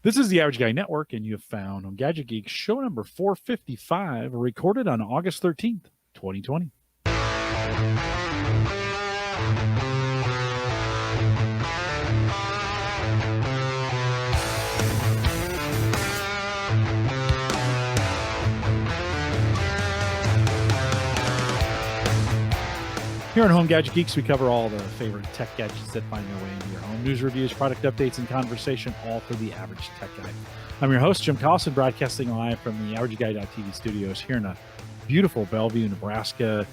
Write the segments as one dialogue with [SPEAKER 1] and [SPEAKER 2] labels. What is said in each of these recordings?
[SPEAKER 1] This is the Average Guy Network, and you have found on Gadget Geeks show number 455, recorded on August 13th, 2020. Here on Home Gadget Geeks, we cover all the favorite tech gadgets that find their way into your home. News, reviews, product updates, and conversation, all for the average tech guy. I'm your host, Jim Collison, broadcasting live from the AverageGuy.tv studios here in a beautiful Bellevue, Nebraska.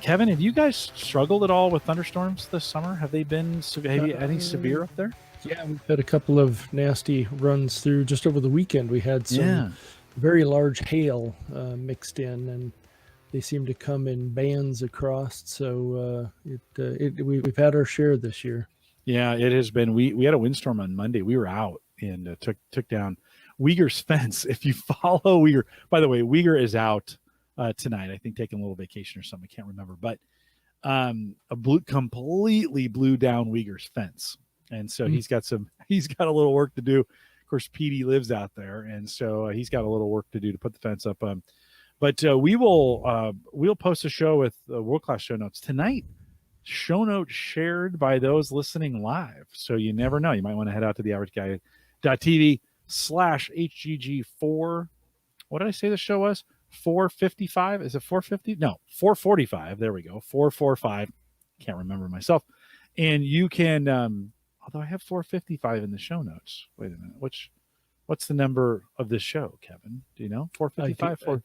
[SPEAKER 1] Kevin, have you guys struggled at all with thunderstorms this summer? Have they been any severe up there?
[SPEAKER 2] Yeah, we've had a couple of nasty runs through just over the weekend. We had some very large hail mixed in, and they seem to come in bands across. So we've had our share this year. Yeah,
[SPEAKER 1] it has been. We had a windstorm on Monday. We were out and took down Wieger's fence. If you follow Wieger, by the way, Wieger is out tonight. I think taking a little vacation or something. I can't remember, but completely blew down Wieger's fence, and so he's got a little work to do. Of course, Petey lives out there, and so he's got a little work to do to put the fence up. But we'll post a show with world-class show notes tonight. Show notes shared by those listening live. So you never know. You might want to head out to the AverageGuy.tv/HGG4. What did I say the show was? 455? Is it 450? No, 445. There we go. 445. Can't remember myself. And you can, although I have 455 in the show notes. Wait a minute. What's the number of this show, Kevin? Do you know? 455?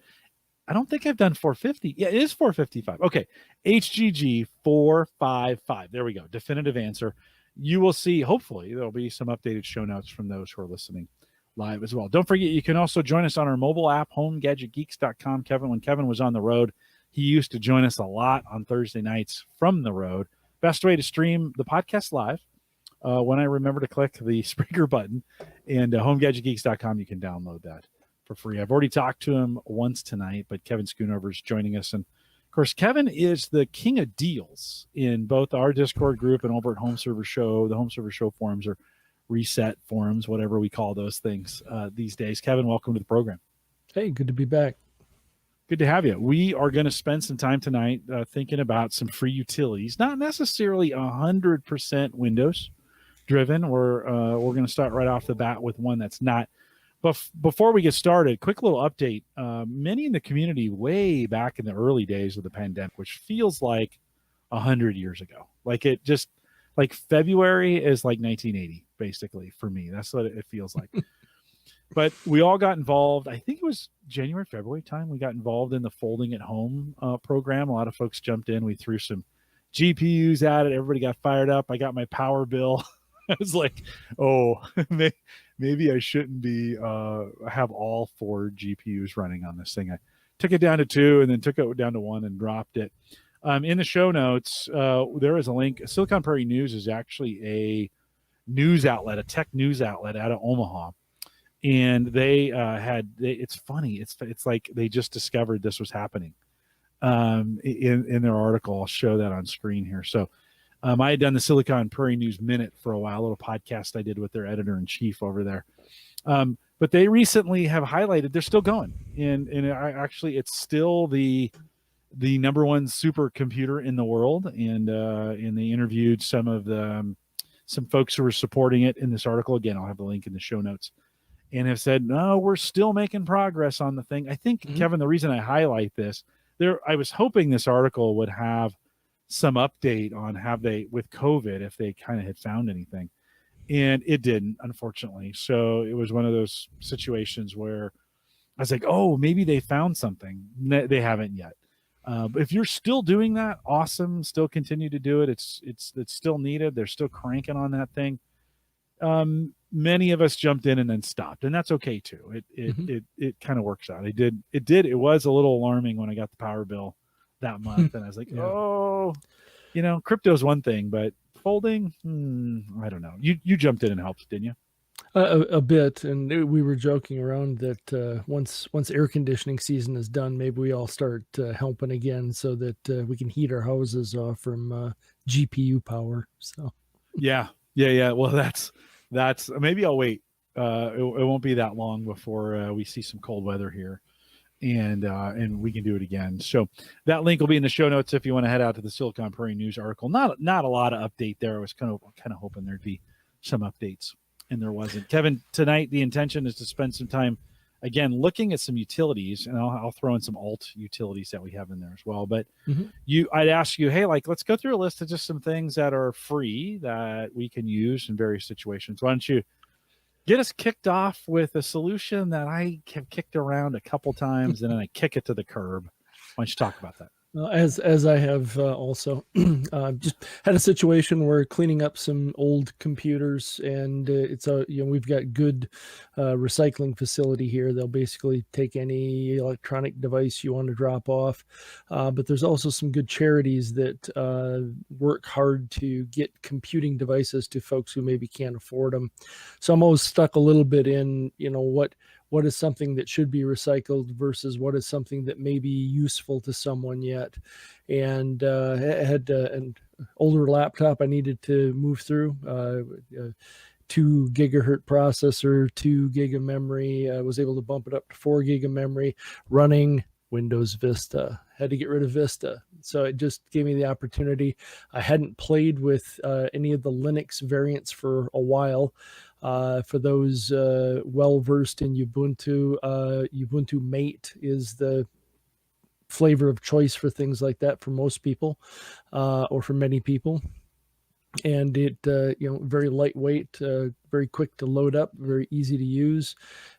[SPEAKER 1] I don't think I've done 450. Yeah, it is 455. Okay. HGG 455. There we go. Definitive answer. You will see, hopefully, there'll be some updated show notes from those who are listening live as well. Don't forget, you can also join us on our mobile app, homegadgetgeeks.com. When Kevin was on the road, he used to join us a lot on Thursday nights from the road. Best way to stream the podcast live, when I remember to click the Spreaker button, and homegadgetgeeks.com, you can download that for free. I've already talked to him once tonight, but Kevin Schoonover is joining us. And of course, Kevin is the king of deals in both our Discord group and over at Home Server Show. The Home Server Show forums, or reset forums, whatever we call those things these days. Kevin, welcome to the program.
[SPEAKER 2] Hey, good to be back.
[SPEAKER 1] Good to have you. We are going to spend some time tonight thinking about some free utilities, not necessarily 100% Windows driven. We're going to start right off the bat with one that's not. But before we get started, quick little update. Many in the community way back in the early days of the pandemic, which feels like 100 years ago. Like February is like 1980, basically, for me. That's what it feels like. But we all got involved. I think it was January, February time. We got involved in the Folding at Home program. A lot of folks jumped in. We threw some GPUs at it. Everybody got fired up. I got my power bill. I was like, oh, maybe I shouldn't be have all 4 GPUs running on this thing. I took it down to 2 and then took it down to 1 and dropped it. In the show notes, there is a link. Silicon Prairie News is actually a news outlet, a tech news outlet out of Omaha. And they it's funny. It's like they just discovered this was happening in their article. I'll show that on screen here. So I had done the Silicon Prairie News Minute for a while, a little podcast I did with their editor-in-chief over there. But they recently have highlighted they're still going. And it's still the number one supercomputer in the world. And they interviewed some folks who were supporting it in this article. Again, I'll have the link in the show notes. And have said, no, we're still making progress on the thing. I think, Kevin, the reason I highlight this, I was hoping this article would have some update on with COVID, if they kind of had found anything. And it didn't, unfortunately. So it was one of those situations where I was like, oh, maybe they found something. They haven't yet. But if you're still doing that, awesome. Still continue to do it. It's still needed. They're still cranking on that thing. Many of us jumped in and then stopped, and that's okay too. It kind of works out. It was a little alarming when I got the power bill that month, and I was like, oh, crypto's one thing, but folding, I don't know. You jumped in and helped, didn't you?
[SPEAKER 2] A bit, and we were joking around that once air conditioning season is done, maybe we all start helping again, so that we can heat our houses off from GPU power. So
[SPEAKER 1] yeah. Well, that's maybe I'll wait it won't be that long before we see some cold weather here, and we can do it again. So that link will be in the show notes if you want to head out to the Silicon Prairie News article. Not a lot of update there. I was kind of hoping there'd be some updates, and there wasn't. Kevin, tonight the intention is to spend some time again looking at some utilities, and I'll throw in some alt utilities that we have in there as well. But I'd ask you, hey, let's go through a list of just some things that are free that we can use in various situations. Why don't you get us kicked off with a solution that I have kicked around a couple times and then I kick it to the curb? Why don't you talk about that?
[SPEAKER 2] As I have also just had a situation where cleaning up some old computers, and we've got good recycling facility here. They'll basically take any electronic device you want to drop off, but there's also some good charities that work hard to get computing devices to folks who maybe can't afford them. So I'm always stuck a little bit in what is something that should be recycled versus what is something that may be useful to someone yet. And I had an older laptop I needed to move through, 2 gigahertz processor, 2 gig of memory. I was able to bump it up to 4 gig of memory running Windows Vista. Had to get rid of Vista. So it just gave me the opportunity. I hadn't played with any of the Linux variants for a while. For those well-versed in Ubuntu, Ubuntu Mate is the flavor of choice for things like that for most people, or for many people. And it, very lightweight, very quick to load up, very easy to use.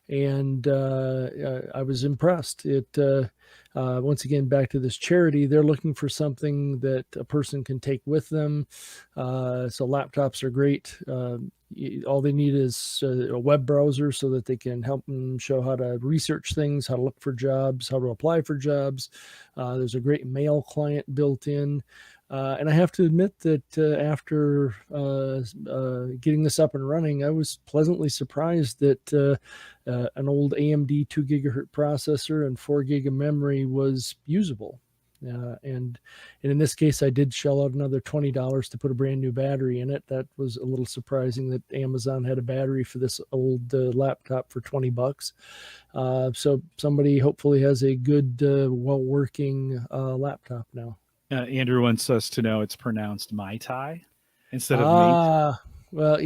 [SPEAKER 2] And I was impressed. Once again, back to this charity, they're looking for something that a person can take with them. So laptops are great. All they need is a web browser so that they can help them show how to research things, how to look for jobs, how to apply for jobs. There's a great mail client built in. And I have to admit that after getting this up and running, I was pleasantly surprised that an old AMD 2 gigahertz processor and 4 gig of memory was usable. And in this case, I did shell out another $20 to put a brand new battery in it. That was a little surprising that Amazon had a battery for this old laptop for $20. So somebody hopefully has a good, well-working laptop now.
[SPEAKER 1] Andrew wants us to know it's pronounced Mai Tai instead of mate.
[SPEAKER 2] Well,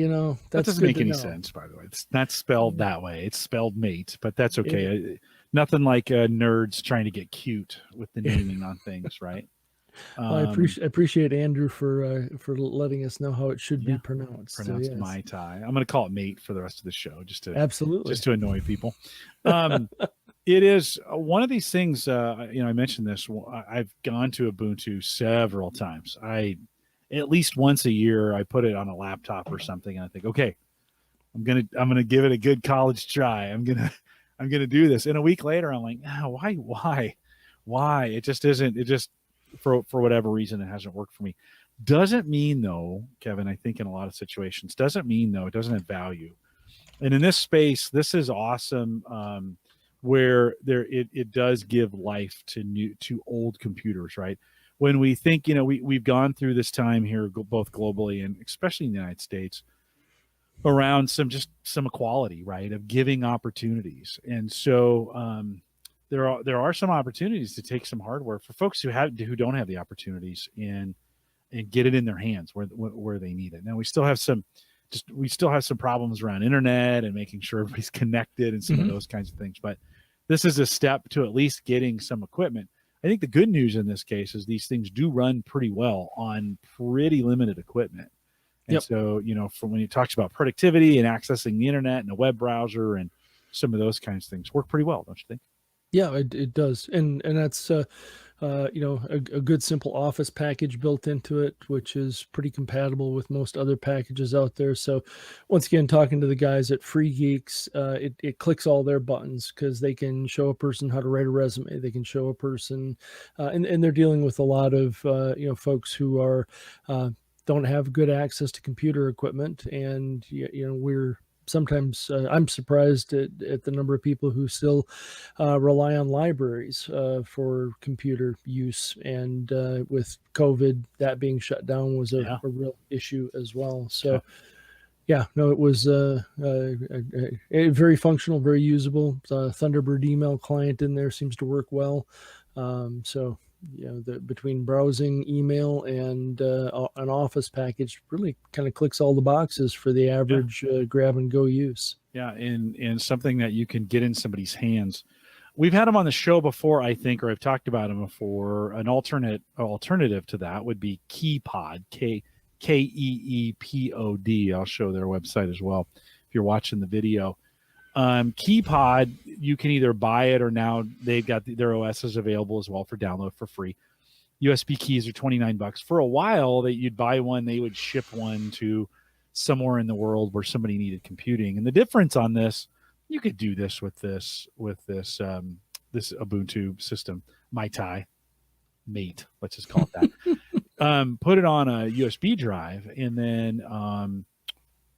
[SPEAKER 1] that doesn't make any sense, by the way. It's not spelled that way. It's spelled mate, but that's okay. Nothing like nerds trying to get cute with the naming on things, right?
[SPEAKER 2] Well, I appreciate Andrew for letting us know how it should be pronounced.
[SPEAKER 1] Pronounced yes. Mai Tai. I'm going to call it mate for the rest of the show, just to annoy people. It is one of these things. I mentioned this. I've gone to Ubuntu several times. At least once a year, I put it on a laptop or something, and I think, okay, I'm gonna give it a good college try. I'm gonna do this. And a week later, I'm like, why? It just isn't. It just for whatever reason, it hasn't worked for me. Doesn't mean though, Kevin. I think in a lot of situations, doesn't mean though it doesn't have value. And in this space, this is awesome. Where it does give life to old computers, right? When we think, we've gone through this time here, both globally and especially in the United States, around some equality, right, of giving opportunities, and so there are some opportunities to take some hardware for folks who don't have the opportunities and get it in their hands where they need it. Now we still have some problems around internet and making sure everybody's connected and some of those kinds of things, but this is a step to at least getting some equipment. I think the good news in this case is these things do run pretty well on pretty limited equipment. And so, from when you talks about productivity and accessing the internet and a web browser and some of those kinds of things work pretty well, don't you think?
[SPEAKER 2] Yeah, it does. And that's, a good simple Office package built into it, which is pretty compatible with most other packages out there. So once again, talking to the guys at Free Geeks, it clicks all their buttons because they can show a person how to write a resume. They can show a person, and they're dealing with a lot of, folks who are, don't have good access to computer equipment. And, we're sometimes I'm surprised at the number of people who still rely on libraries for computer use. And with COVID, that being shut down was a real issue as well. So Yeah, no, it was very functional, very usable. The Thunderbird email client in there seems to work well. So, between browsing, email, and an Office package, really kind of clicks all the boxes for the
[SPEAKER 1] Yeah.
[SPEAKER 2] average grab and go use.
[SPEAKER 1] Yeah. And something that you can get in somebody's hands. We've had them on the show before, I think, or I've talked about them before. An alternative to that would be KeyPod, KEEPOD. I'll show their website as well if you're watching the video. KeyPod, you can either buy it or now they've got their OSs available as well for download for free. USB keys are $29. For a while, that you'd buy one, they would ship one to somewhere in the world where somebody needed computing. And the difference on this, you could do this with this this Ubuntu system, Mate, let's just call it that. Put it on a USB drive, and then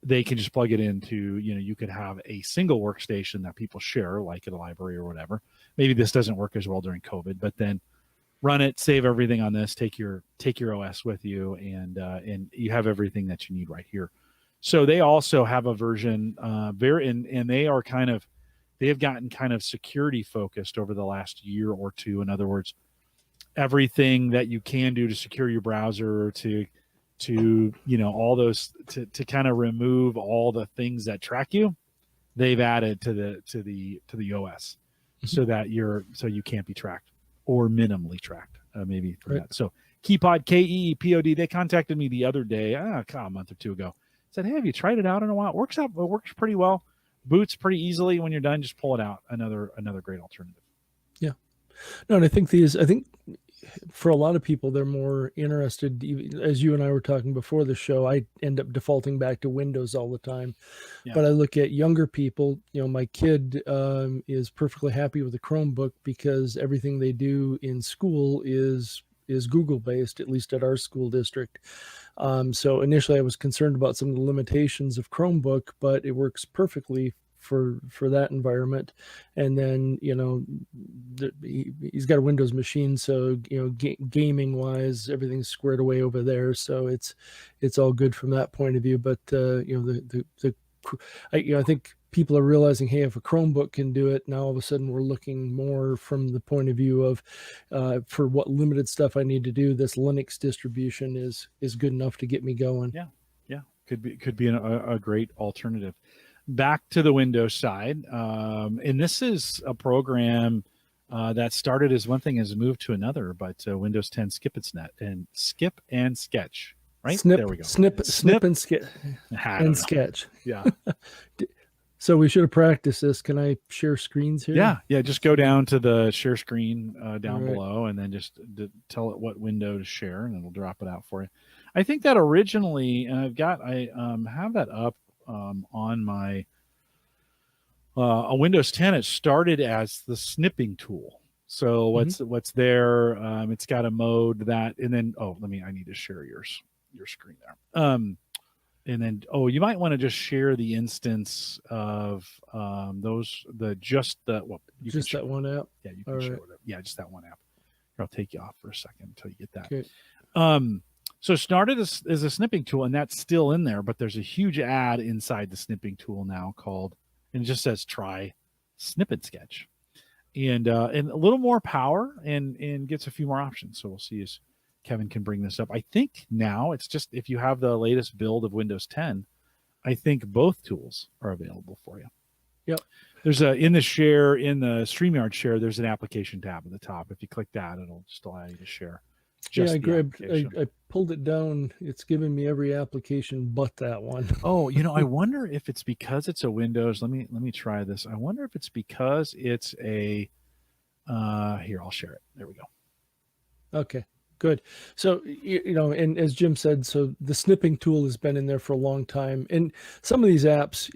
[SPEAKER 1] they can just plug it into, you could have a single workstation that people share, like at a library or whatever. Maybe this doesn't work as well during COVID, but then run it, save everything on this, take your OS with you, and you have everything that you need right here. So they also have a version, and they have gotten kind of security focused over the last year or two. In other words, everything that you can do to secure your browser, to all those, to kind of remove all the things that track you, they've added to the OS, so that you can't be tracked or minimally tracked, maybe from that. So KeyPod, KEEPOD, they contacted me the other day, a month or two ago. Said, hey, have you tried it out in a while? It works pretty well. Boots pretty easily. When you're done, just pull it out. Another great alternative.
[SPEAKER 2] Yeah. No, and I think for a lot of people, they're more interested, as you and I were talking before the show, I end up defaulting back to Windows all the time. Yeah. But I look at younger people, my kid is perfectly happy with the Chromebook because everything they do in school is Google based, at least at our school district. So initially I was concerned about some of the limitations of Chromebook, but it works perfectly for that environment. And then he's got a Windows machine, so gaming wise everything's squared away over there, so it's all good from that point of view. But I think people are realizing, hey, if a Chromebook can do it, now all of a sudden we're looking more from the point of view of for what limited stuff I need to do, this Linux distribution is good enough to get me going.
[SPEAKER 1] Yeah could be a great alternative. Back to the Windows side, and this is a program that started as one thing, has moved to another, but Windows 10 Skip and Sketch, right?
[SPEAKER 2] There we go. Snip and Sketch.
[SPEAKER 1] Yeah.
[SPEAKER 2] So we should have practiced this. Can I share screens here?
[SPEAKER 1] Yeah. Just go down to the share screen down below, and then just tell it what window to share, and it'll drop it out for you. I think that originally, and I have that up on my a Windows 10. It started as the snipping tool. So what's there? It's got a mode that, and then I need to share your screen there. And then you might want to just share the instance of just that
[SPEAKER 2] one app.
[SPEAKER 1] Yeah, you can share whatever. Yeah, just that one app. I'll take you off for a second until you get that.
[SPEAKER 2] Okay.
[SPEAKER 1] So it started as a snipping tool, and that's still in there, but there's a huge ad inside the snipping tool now and it just says try Snip and Sketch, and a little more power and gets a few more options. So we'll see as Kevin can bring this up. I think now it's just, if you have the latest build of Windows 10, I think both tools are available for you.
[SPEAKER 2] Yep.
[SPEAKER 1] There's in the StreamYard share, there's an application tab at the top. If you click that, it'll just allow you to share.
[SPEAKER 2] I pulled it down. It's giving me every application but that one.
[SPEAKER 1] I wonder if it's because it's a Windows. Let me try this. I wonder if it's because it's a here, I'll share it. There we go.
[SPEAKER 2] Okay, good. So, and as Jim said, so the snipping tool has been in there for a long time. And some of these apps,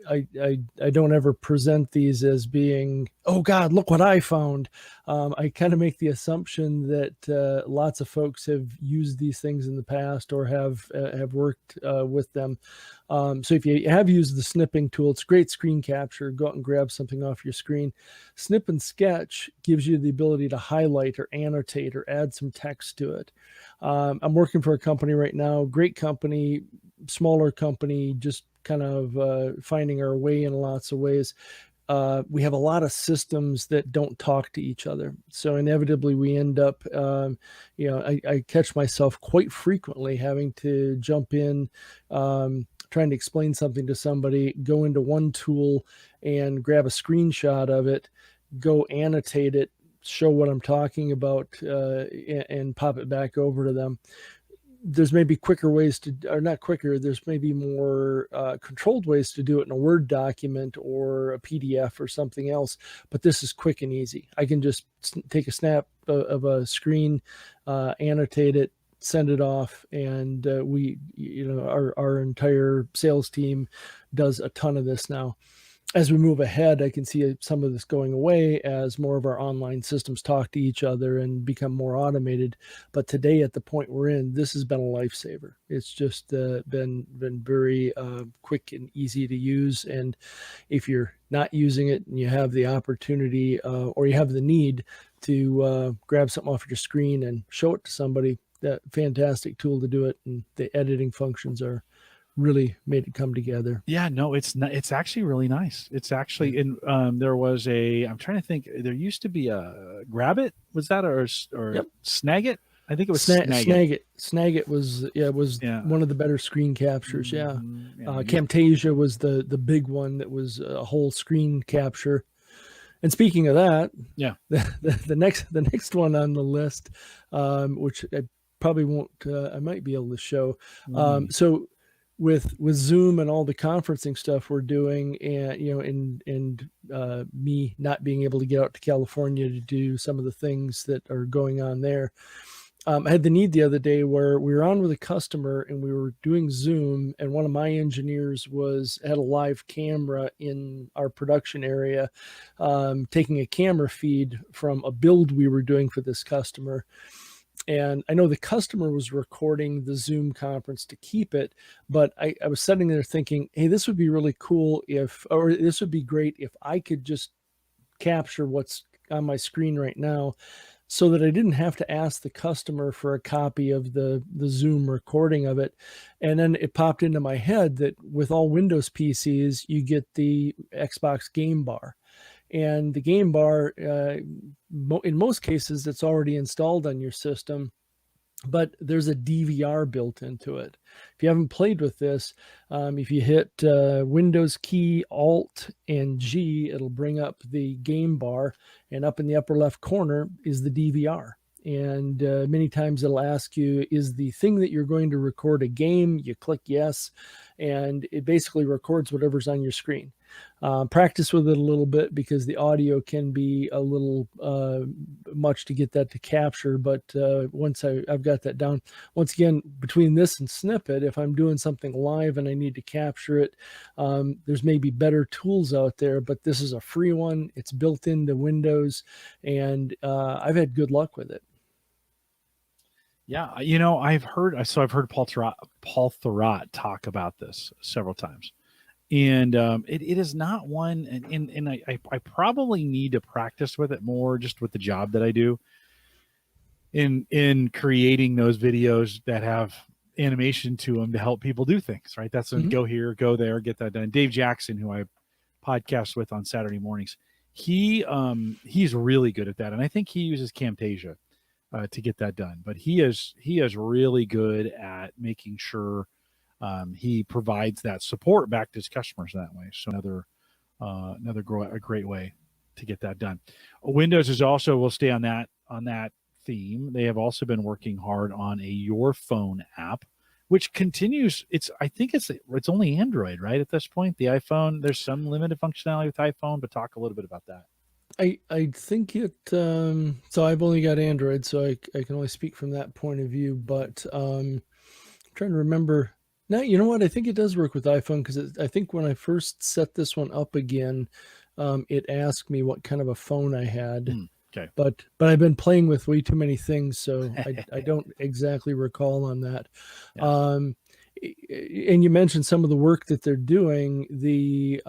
[SPEAKER 2] I don't ever present these as being, oh God, look what I found. I kind of make the assumption that lots of folks have used these things in the past or have worked with them. So if you have used the snipping tool, it's great screen capture. Go out and grab something off your screen. Snip and Sketch gives you the ability to highlight or annotate or add some text to it. I'm working for a company right now, great company, smaller company, just kind of finding our way in lots of ways. We have a lot of systems that don't talk to each other. So inevitably we end up, I catch myself quite frequently having to jump in, trying to explain something to somebody, go into one tool and grab a screenshot of it, go annotate it, show what I'm talking about, and pop it back over to them. There's maybe quicker ways to, or not quicker, there's maybe more controlled ways to do it in a Word document or a PDF or something else, but this is quick and easy. I can just take a snap of a screen, annotate it, send it off, and our entire sales team does a ton of this now. As we move ahead, I can see some of this going away as more of our online systems talk to each other and become more automated. But today, at the point we're in, this has been a lifesaver. It's just been very quick and easy to use. And if you're not using it and you have the opportunity or you have the need to grab something off your screen and show it to somebody, that fantastic tool to do it. And the editing functions are really made it come together.
[SPEAKER 1] Yeah, no, it's not, it's actually really nice. It's actually in there was I'm trying to think, there used to be a Grab It, was that, or
[SPEAKER 2] Yep.
[SPEAKER 1] Snag It? I think it was Snag It.
[SPEAKER 2] Snag It was one of the better screen captures. Yeah. Camtasia was the big one that was a whole screen capture. And speaking of that,
[SPEAKER 1] yeah,
[SPEAKER 2] the next one on the list, which I probably won't, I might be able to show. So with Zoom and all the conferencing stuff we're doing, and me not being able to get out to California to do some of the things that are going on there, I had the need the other day where we were on with a customer and we were doing Zoom, and one of my engineers had a live camera in our production area, taking a camera feed from a build we were doing for this customer. And I know the customer was recording the Zoom conference to keep it, but I was sitting there thinking, hey, this would be really cool this would be great if I could just capture what's on my screen right now, so that I didn't have to ask the customer for a copy of the Zoom recording of it. And then it popped into my head that with all Windows PCs, you get the Xbox Game Bar. And the Game Bar, in most cases, it's already installed on your system, but there's a DVR built into it. If you haven't played with this, if you hit Windows key, Alt, and G, it'll bring up the Game Bar, and up in the upper left corner is the DVR. And many times it'll ask you, is the thing that you're going to record a game? You click yes, and it basically records whatever's on your screen. Practice with it a little bit because the audio can be a little much to get that to capture. But once I've got that down, once again, between this and Snippet, if I'm doing something live and I need to capture it, there's maybe better tools out there, but this is a free one. It's built into Windows, and I've had good luck with it.
[SPEAKER 1] Yeah, I've heard Paul Thurrott talk about this several times, and it is not one, and I probably need to practice with it more, just with the job that I do, in creating those videos that have animation to them to help people do things, right? That's go here, go there, get that done. Dave Jackson, who I podcast with on Saturday mornings, he's really good at that, and I think he uses Camtasia to get that done. But he is really good at making sure he provides that support back to his customers that way. So a great way to get that done. Windows is also, we'll stay on that theme. They have also been working hard on a Your Phone app, which continues. I think it's only Android, right? At this point, the iPhone, there's some limited functionality with iPhone, but talk a little bit about that.
[SPEAKER 2] I think it, so I've only got Android, so I can only speak from that point of view, but I'm trying to remember Now, you know what? I think it does work with iPhone because I think when I first set this one up again, it asked me what kind of a phone I had.
[SPEAKER 1] Okay.
[SPEAKER 2] But I've been playing with way too many things, so I don't exactly recall on that.
[SPEAKER 1] Yeah.
[SPEAKER 2] Um, and you mentioned some of the work that they're doing. The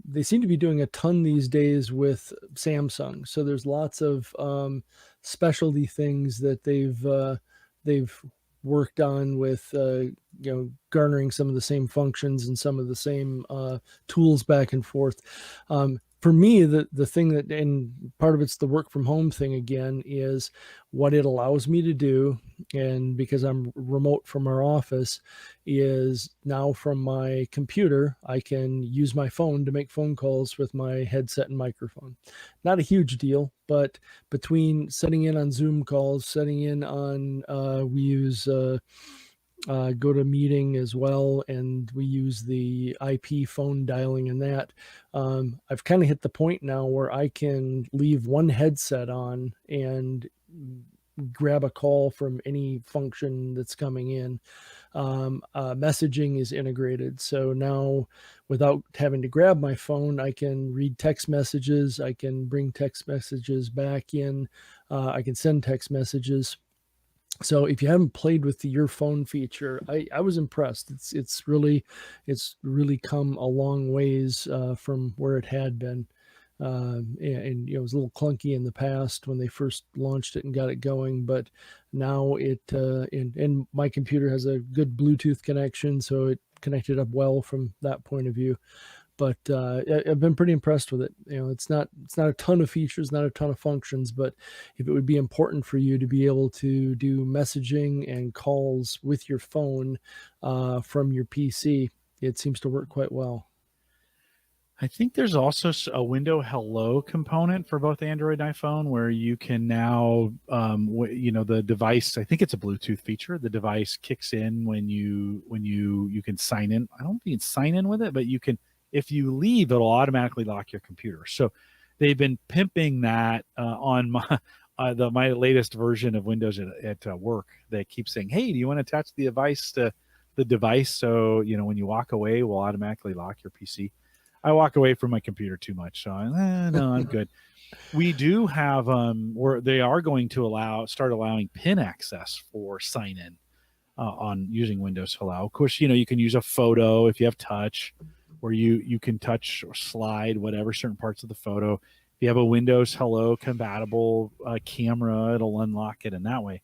[SPEAKER 2] they seem to be doing a ton these days with Samsung. So there's lots of specialty things that they've worked on with garnering some of the same functions and some of the same tools back and forth. For me, the thing that, and part of it's the work from home thing again, is what it allows me to do. And because I'm remote from our office, is now from my computer, I can use my phone to make phone calls with my headset and microphone. Not a huge deal, but between setting in on Zoom calls, setting in on, we use GoToMeeting as well, and we use the IP phone dialing in that. I've kind of hit the point now where I can leave one headset on and grab a call from any function that's coming in. Messaging is integrated. So now, without having to grab my phone, I can read text messages. I can bring text messages back in. I can send text messages. So if you haven't played with the your phone feature, I was impressed. It's really come a long ways from where it had been. And it was a little clunky in the past when they first launched it and got it going, but now and my computer has a good Bluetooth connection, so it connected up well from that point of view. But I've been pretty impressed with it. It's not a ton of features, not a ton of functions, but if it would be important for you to be able to do messaging and calls with your phone from your PC, it seems to work quite well.
[SPEAKER 1] I think there's also a window hello component for both Android and iPhone where you can now, the device. I think it's a Bluetooth feature. The device kicks in when you can sign in. I don't think you can sign in with it, but you can. If you leave, it'll automatically lock your computer. So they've been pimping that on my latest version of Windows at work. They keep saying, "Hey, do you want to attach the device to the device so when you walk away, we'll automatically lock your PC." I walk away from my computer too much, so no, I'm good. We do have where they are going to start allowing PIN access for sign in on using Windows Hello. Of course, you can use a photo if you have touch, where you can touch or slide whatever certain parts of the photo. If you have a Windows Hello compatible camera, it'll unlock it in that way.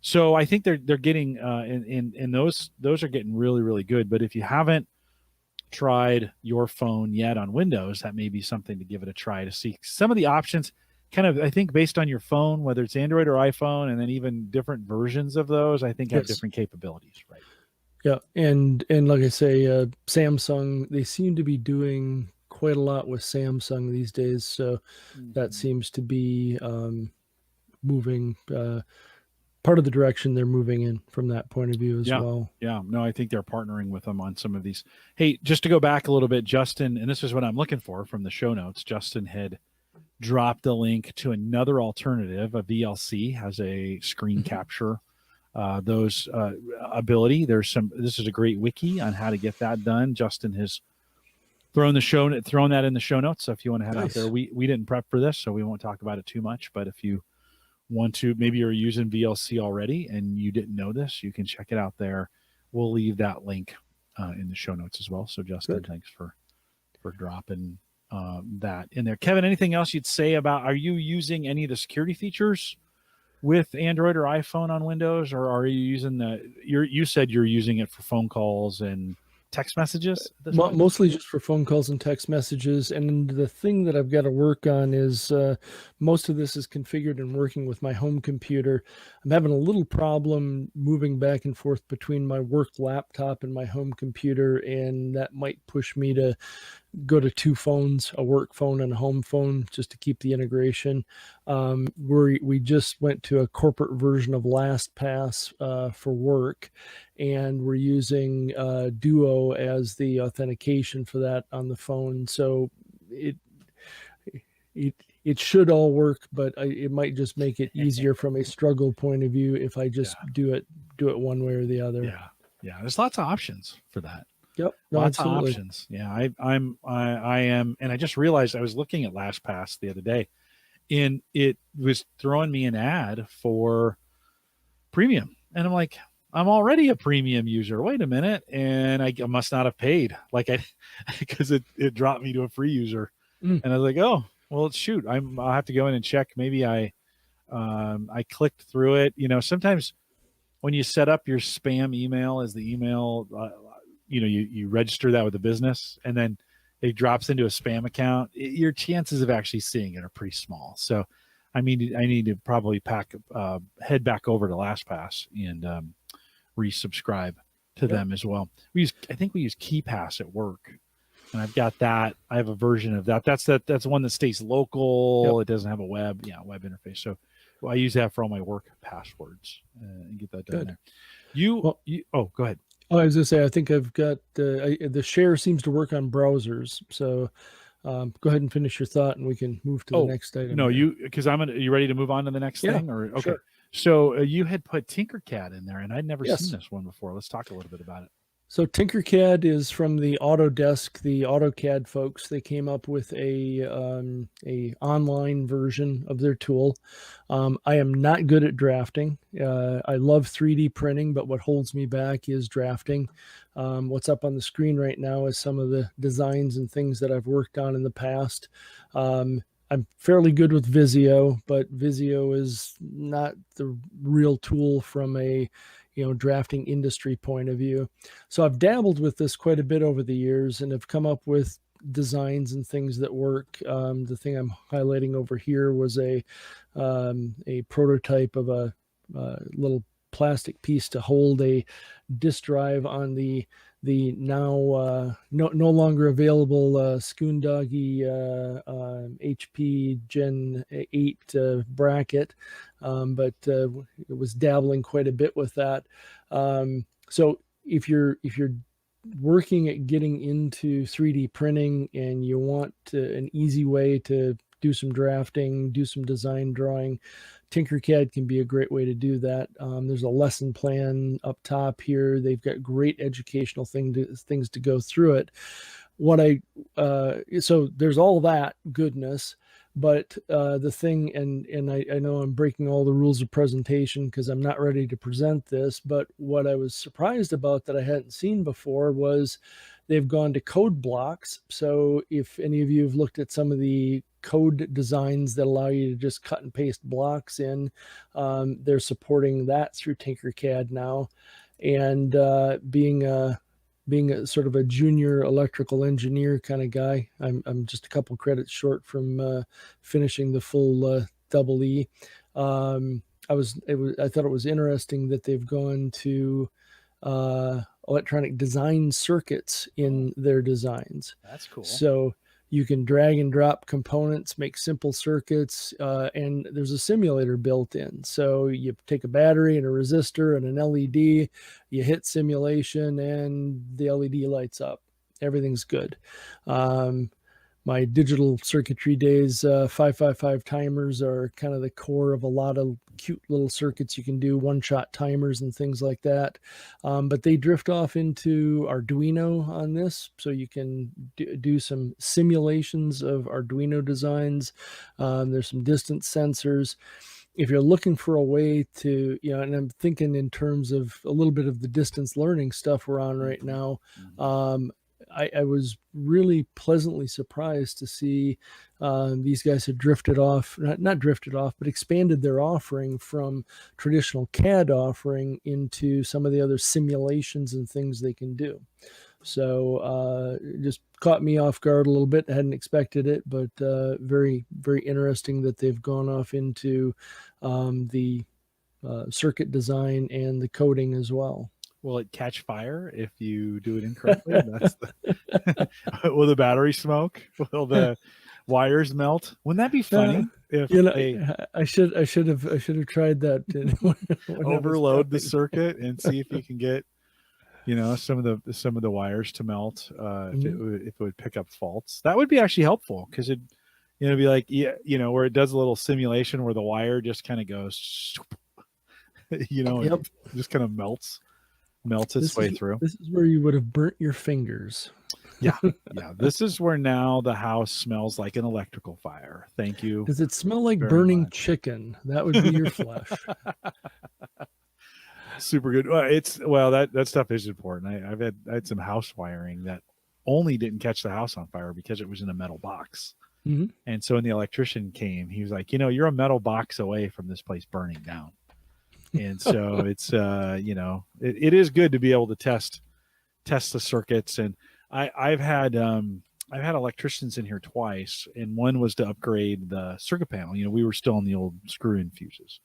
[SPEAKER 1] So I think they're getting and those are getting really really good. But if you haven't tried your phone yet on Windows, that may be something to give it a try to see some of the options. Kind of, I think, based on your phone, whether it's Android or iPhone, and then even different versions of those, I think have
[SPEAKER 2] Yes.
[SPEAKER 1] different capabilities, right?
[SPEAKER 2] Yeah, and like I say, Samsung, they seem to be doing quite a lot with Samsung these days. So that seems to be moving part of the direction they're moving in from that point of view as
[SPEAKER 1] Yeah.
[SPEAKER 2] well.
[SPEAKER 1] Yeah. No, I think they're partnering with them on some of these. Hey, just to go back a little bit, Justin, and this is what I'm looking for from the show notes. Justin had dropped a link to another alternative. A VLC has a screen capture those ability. This is a great wiki on how to get that done. Justin has thrown that in the show notes. So if you want to head out there, we didn't prep for this, so we won't talk about it too much. But if you want to, maybe you're using VLC already and you didn't know this, you can check it out there. We'll leave that link in the show notes as well. So Justin, thanks for dropping that in there. Kevin, anything else you'd say about, are you using any of the security features with Android or iPhone on Windows, or are you using you said you're using it for phone calls and text messages at this point?
[SPEAKER 2] Mostly just for phone calls and text messages. And the thing that I've got to work on is most of this is configured and working with my home computer. I'm having a little problem moving back and forth between my work laptop and my home computer, and that might push me to go to two phones, a work phone and a home phone, just to keep the integration. We just went to a corporate version of LastPass for work, and we're using Duo as the authentication for that on the phone. So it it should all work, but it might just make it easier from a struggle point of view if I just do it one way or the other.
[SPEAKER 1] Yeah. Yeah. There's lots of options for that.
[SPEAKER 2] Yep. No,
[SPEAKER 1] Lots
[SPEAKER 2] absolutely.
[SPEAKER 1] of options. Yeah. I am. And I just realized I was looking at LastPass the other day and it was throwing me an ad for premium. And I'm like, I'm already a premium user. Wait a minute. And I must not have paid because it dropped me to a free user. And I was like, oh, well, shoot, I'll have to go in and check. Maybe I clicked through it. Sometimes when you set up your spam email as the email, you register that with the business and then it drops into a spam account. Your chances of actually seeing it are pretty small. So I need to probably head back over to LastPass and resubscribe to them as well. I think we use KeyPass at work. And I've got that. I have a version of that. That's one that stays local. It doesn't have a web interface. So I use that for all my work passwords and get that done there. Go ahead.
[SPEAKER 2] Oh, I was going to say, I think I've got the share seems to work on browsers. So go ahead and finish your thought, and we can move to the next item.
[SPEAKER 1] No, because you ready to move on to the next thing? Or okay.
[SPEAKER 2] Sure.
[SPEAKER 1] So you had put Tinkercad in there, and I'd never seen this one before. Let's talk a little bit about it.
[SPEAKER 2] So Tinkercad is from the Autodesk, the AutoCAD folks. They came up with a online version of their tool. I am not good at drafting. I love 3D printing, but what holds me back is drafting. What's up on the screen right now is some of the designs and things that I've worked on in the past. I'm fairly good with Visio, but Visio is not the real tool from a drafting industry point of view. So I've dabbled with this quite a bit over the years and have come up with designs and things that work. The thing I'm highlighting over here was a prototype of a little plastic piece to hold a disk drive on the now no longer available Schoondoggy HP Gen 8 bracket, but it was dabbling quite a bit with that. So if you're working at getting into 3D printing and you want an easy way to do some drafting, do some design drawing, Tinkercad can be a great way to do that. There's a lesson plan up top here. They've got great educational things to go through it. So there's all that goodness, but the thing, and I know I'm breaking all the rules of presentation because I'm not ready to present this, but what I was surprised about that I hadn't seen before was they've gone to code blocks. So if any of you have looked at some of the code designs that allow you to just cut and paste blocks in, they're supporting that through Tinkercad now. And being a sort of a junior electrical engineer kind of guy, I'm just a couple credits short from finishing the full double E. I thought it was interesting that they've gone to electronic design circuits in their designs.
[SPEAKER 1] That's cool.
[SPEAKER 2] So you can drag and drop components, make simple circuits, and there's a simulator built in. So you take a battery and a resistor and an LED, you hit simulation, and the LED lights up. Everything's good. My digital circuitry days, 555 timers are kind of the core of a lot of cute little circuits you can do, one-shot timers and things like that. But they drift off into Arduino on this, so you can do some simulations of Arduino designs. There's some distance sensors. If you're looking for a way to, and I'm thinking in terms of a little bit of the distance learning stuff we're on right now, I was really pleasantly surprised to see these guys had drifted off, not drifted off, but expanded their offering from traditional CAD offering into some of the other simulations and things they can do. So it just caught me off guard a little bit. I hadn't expected it, but very, very interesting that they've gone off into the circuit design and the coding as well.
[SPEAKER 1] Will it catch fire if you do it incorrectly? Will the battery smoke? Will the wires melt? Wouldn't that be funny? If
[SPEAKER 2] I should have tried that.
[SPEAKER 1] Overload the circuit and see if you can get, some of the wires to melt. If it would pick up faults, that would be actually helpful because It'll be like, yeah, where it does a little simulation where the wire just kind of goes, and
[SPEAKER 2] Yep.
[SPEAKER 1] just kind of melts its way through.
[SPEAKER 2] This is where you would have burnt your fingers.
[SPEAKER 1] Yeah. This is where now the house smells like an electrical fire. Thank you.
[SPEAKER 2] Does it smell like
[SPEAKER 1] very
[SPEAKER 2] burning
[SPEAKER 1] much.
[SPEAKER 2] chicken? That would be your flesh.
[SPEAKER 1] Super good. Well, that stuff is important. I had some house wiring that only didn't catch the house on fire because it was in a metal box.
[SPEAKER 2] Mm-hmm.
[SPEAKER 1] And so when the electrician came, he was like, you're a metal box away from this place burning down. And so it's it is good to be able to test the circuits. And I've had electricians in here twice, and one was to upgrade the circuit panel. We were still in the old screw-in fuses.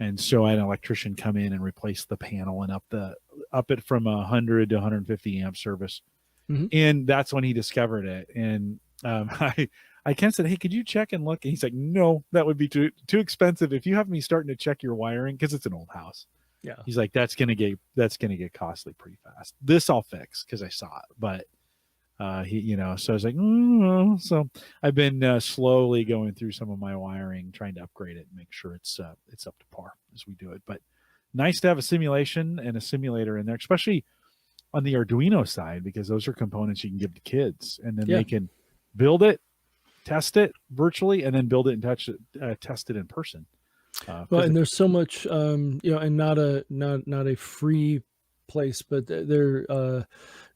[SPEAKER 1] And so I had an electrician come in and replace the panel and up it from 100 to 150 amp service.
[SPEAKER 2] Mm-hmm.
[SPEAKER 1] And that's when he discovered it. And I Ken said, "Hey, could you check and look?" And he's like, "No, that would be too expensive. If you have me starting to check your wiring, because it's an old house."
[SPEAKER 2] Yeah.
[SPEAKER 1] He's like, that's gonna get costly pretty fast. This I'll fix because I saw it. But so I was like, so I've been slowly going through some of my wiring, trying to upgrade it and make sure it's up to par as we do it. But nice to have a simulation and a simulator in there, especially on the Arduino side, because those are components you can give to kids, and then they can build it, test it virtually, and then build it and test it in person.
[SPEAKER 2] Well, and there's so much, and not a free place, but the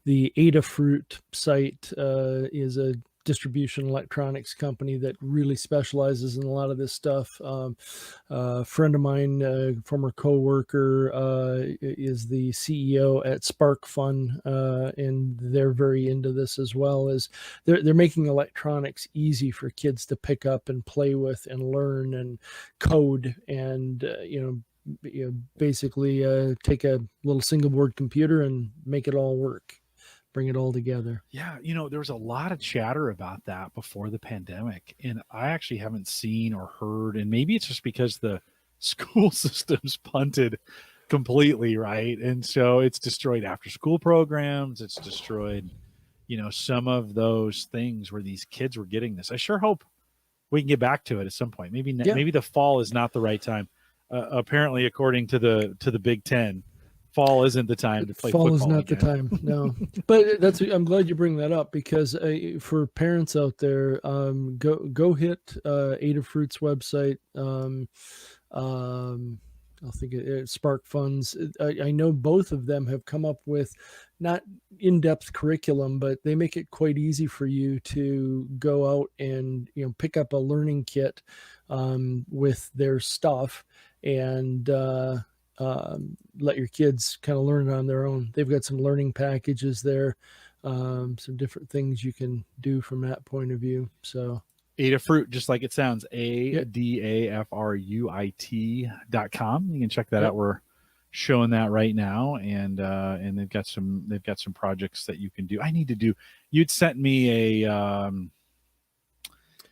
[SPEAKER 2] Adafruit site is a distribution electronics company that really specializes in a lot of this stuff. A friend of mine, former coworker, is the CEO at Spark Fun, and they're very into this as well. As they're making electronics easy for kids to pick up and play with and learn and code, and basically take a little single board computer and make it all work. Bring it all together.
[SPEAKER 1] Yeah, there was a lot of chatter about that before the pandemic, and I actually haven't seen or heard, and maybe it's just because the school system's punted completely, right? And so it's destroyed after school programs, it's destroyed, some of those things where these kids were getting this. I sure hope we can get back to it at some point. Maybe the fall is not the right time. Apparently, according to the Big Ten, fall isn't the time to play football.
[SPEAKER 2] Fall is not
[SPEAKER 1] again.
[SPEAKER 2] the time, no. But I'm glad you bring that up, because for parents out there, go hit Adafruit's website. I'll think it Spark Funds. I know both of them have come up with not in-depth curriculum, but they make it quite easy for you to go out and pick up a learning kit with their stuff and let your kids kind of learn it on their own. They've got some learning packages there, some different things you can do from that point of view. So
[SPEAKER 1] Adafruit, just like it sounds, ADAFRUIT.com. You can check that out. We're showing that right now, and they've got some projects that you can do. You'd sent me a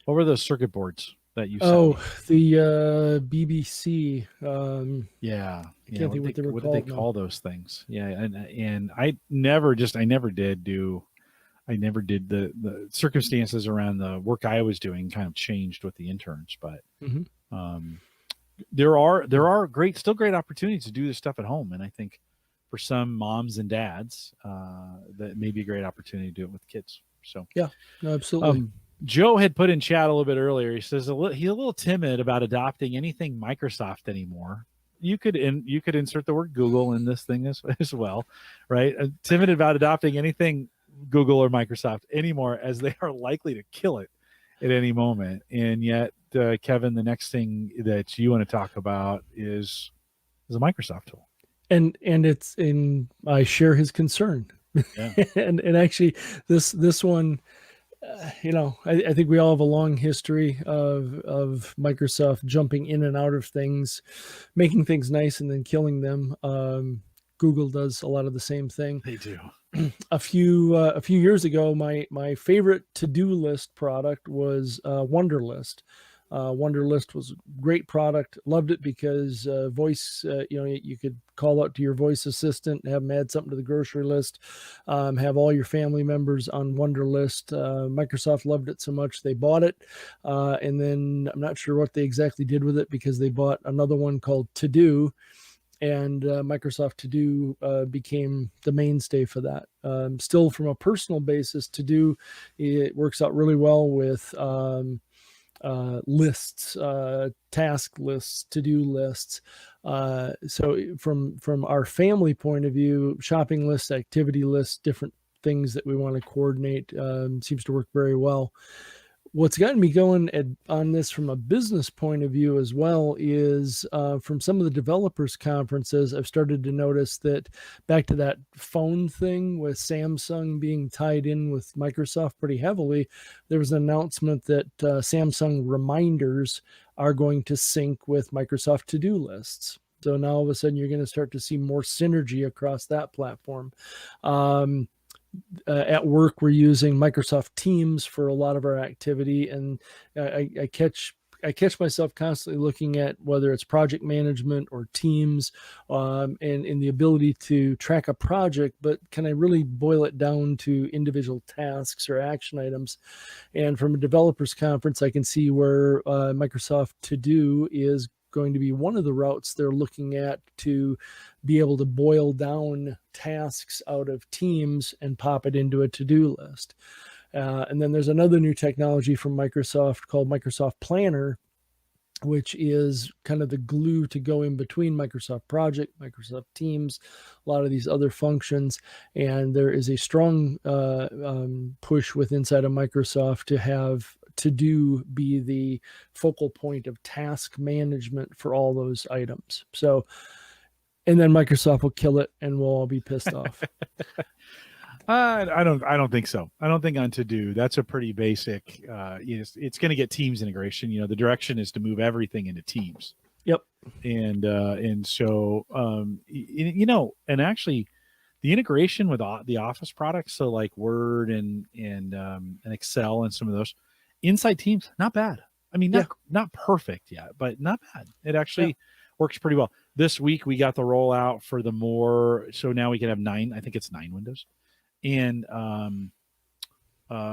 [SPEAKER 1] what were those circuit boards that you sent me?
[SPEAKER 2] The BBC.
[SPEAKER 1] Yeah.
[SPEAKER 2] Can't think what they were
[SPEAKER 1] what
[SPEAKER 2] called.
[SPEAKER 1] Did they call those things? Yeah, and I never did the circumstances around the work I was doing kind of changed with the interns, but there are still great opportunities to do this stuff at home, and I think for some moms and dads that may be a great opportunity to do it with kids. So
[SPEAKER 2] yeah, no, absolutely.
[SPEAKER 1] Joe had put in chat a little bit earlier. He says he's a little timid about adopting anything Microsoft anymore. You could insert the word Google in this thing as well, right? Timid about adopting anything Google or Microsoft anymore, as they are likely to kill it at any moment. And yet, Kevin, the next thing that you want to talk about is a Microsoft tool.
[SPEAKER 2] And I share his concern.
[SPEAKER 1] Yeah.
[SPEAKER 2] and actually this one, I think we all have a long history of Microsoft jumping in and out of things, making things nice and then killing them. Google does a lot of the same thing.
[SPEAKER 1] They do.
[SPEAKER 2] A few years ago, my favorite to-do list product was Wunderlist. Wunderlist was a great product. Loved it because voice, you could call out to your voice assistant, have them add something to the grocery list, have all your family members on Wunderlist. Microsoft loved it so much they bought it, and then I'm not sure what they exactly did with it because they bought another one called To Do, and Microsoft To Do became the mainstay for that. Still, from a personal basis, To Do, it works out really well with lists, task lists, to-do lists. So from our family point of view, shopping lists, activity lists, different things that we want to coordinate seems to work very well. What's gotten me going on this from a business point of view as well is from some of the developers conferences, I've started to notice that back to that phone thing with Samsung being tied in with Microsoft pretty heavily, there was an announcement that Samsung reminders are going to sync with Microsoft to-do lists. So now all of a sudden you're going to start to see more synergy across that platform. At work, we're using Microsoft Teams for a lot of our activity, and I catch myself constantly looking at whether it's project management or Teams, and the ability to track a project, but can I really boil it down to individual tasks or action items? And from a developers conference, I can see where Microsoft To Do is going to be one of the routes they're looking at to be able to boil down tasks out of Teams and pop it into a to-do list. And then there's another new technology from Microsoft called Microsoft Planner, which is kind of the glue to go in between Microsoft Project, Microsoft Teams, a lot of these other functions. And there is a strong push with inside of Microsoft to have To Do be the focal point of task management for all those items. So, and then Microsoft will kill it and we'll all be pissed off.
[SPEAKER 1] I don't think so. I don't think on To Do, that's a pretty basic, it's going to get Teams integration. The direction is to move everything into Teams.
[SPEAKER 2] Yep.
[SPEAKER 1] And so, and actually the integration with the Office products, so like Word and Excel and some of those inside Teams, not bad. I mean, not perfect yet, but not bad. It actually works pretty well. This week we got the rollout for the more, so now we can have 9, I think it's 9 windows. And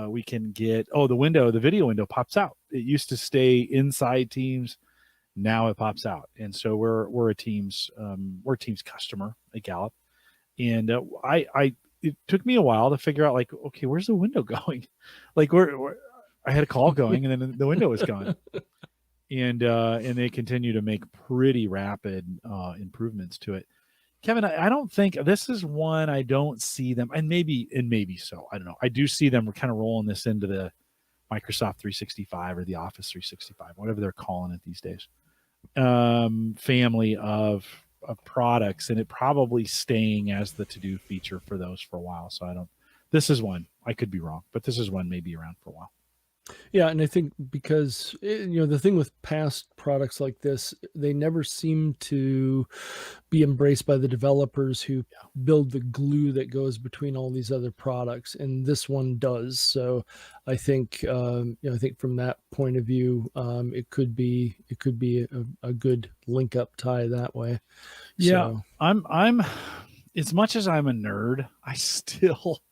[SPEAKER 1] we can get, the video window pops out. It used to stay inside Teams. Now it pops out. And so we're a Teams customer at Gallup. And it took me a while to figure out, like, okay, where's the window going? Like I had a call going and then the window was gone. And they continue to make pretty rapid improvements to it. Kevin, I don't think this is one I don't see them, and maybe so. I don't know. I do see them kind of rolling this into the Microsoft 365 or the Office 365, whatever they're calling it these days. Family of products, and it probably staying as the To Do feature for those for a while. So this is one, I could be wrong, but this is one maybe around for a while.
[SPEAKER 2] Yeah, and I think because the thing with past products like this, they never seem to be embraced by the developers who build the glue that goes between all these other products, and this one does. So I think I think from that point of view, it could be a good link up tie that way.
[SPEAKER 1] Yeah,
[SPEAKER 2] so.
[SPEAKER 1] I'm as much as I'm a nerd, I still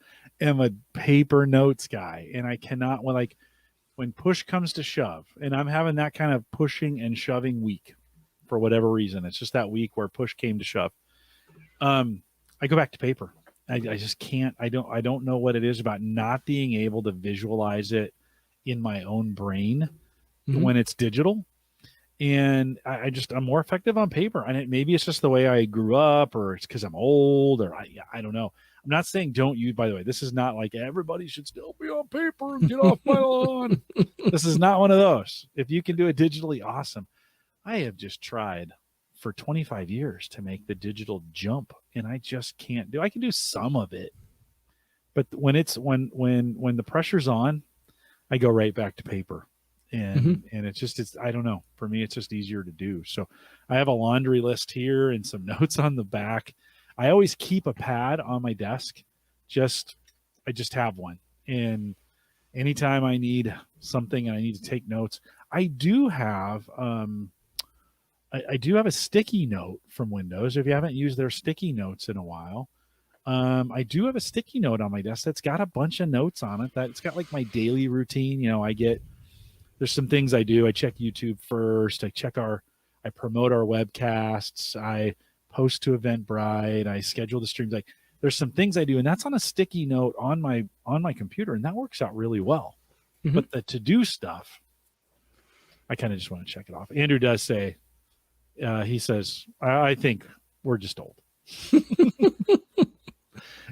[SPEAKER 1] am a paper notes guy, and I cannot when push comes to shove, and I'm having that kind of pushing and shoving week for whatever reason. It's just that week where push came to shove. I go back to paper. I just can't. I don't know what it is about not being able to visualize it in my own brain when it's digital. And I'm more effective on paper. And maybe it's just the way I grew up, or it's because I'm old, or I don't know. I'm not saying don't use, by the way, this is not like everybody should still be on paper and get off my lawn. This is not one of those. If you can do it digitally, awesome. I have just tried for 25 years to make the digital jump, and I just can't I can do some of it. But when the pressure's on, I go right back to paper. And it's I don't know. For me, it's just easier to do. So I have a laundry list here and some notes on the back. I always keep a pad on my desk. I just have one. And anytime I need something and I need to take notes, I do have I do have a sticky note from Windows. If you haven't used their sticky notes in a while, I do have a sticky note on my desk that's got a bunch of notes on it. That it's got like my daily routine. There's some things I do. I check YouTube first. I promote our webcasts. I post to Eventbrite. I schedule the streams. Like there's some things I do, and that's on a sticky note on my computer, and that works out really well.
[SPEAKER 2] Mm-hmm.
[SPEAKER 1] But the to-do stuff, I kind of just want to check it off. Andrew does say, he says, I think we're just old.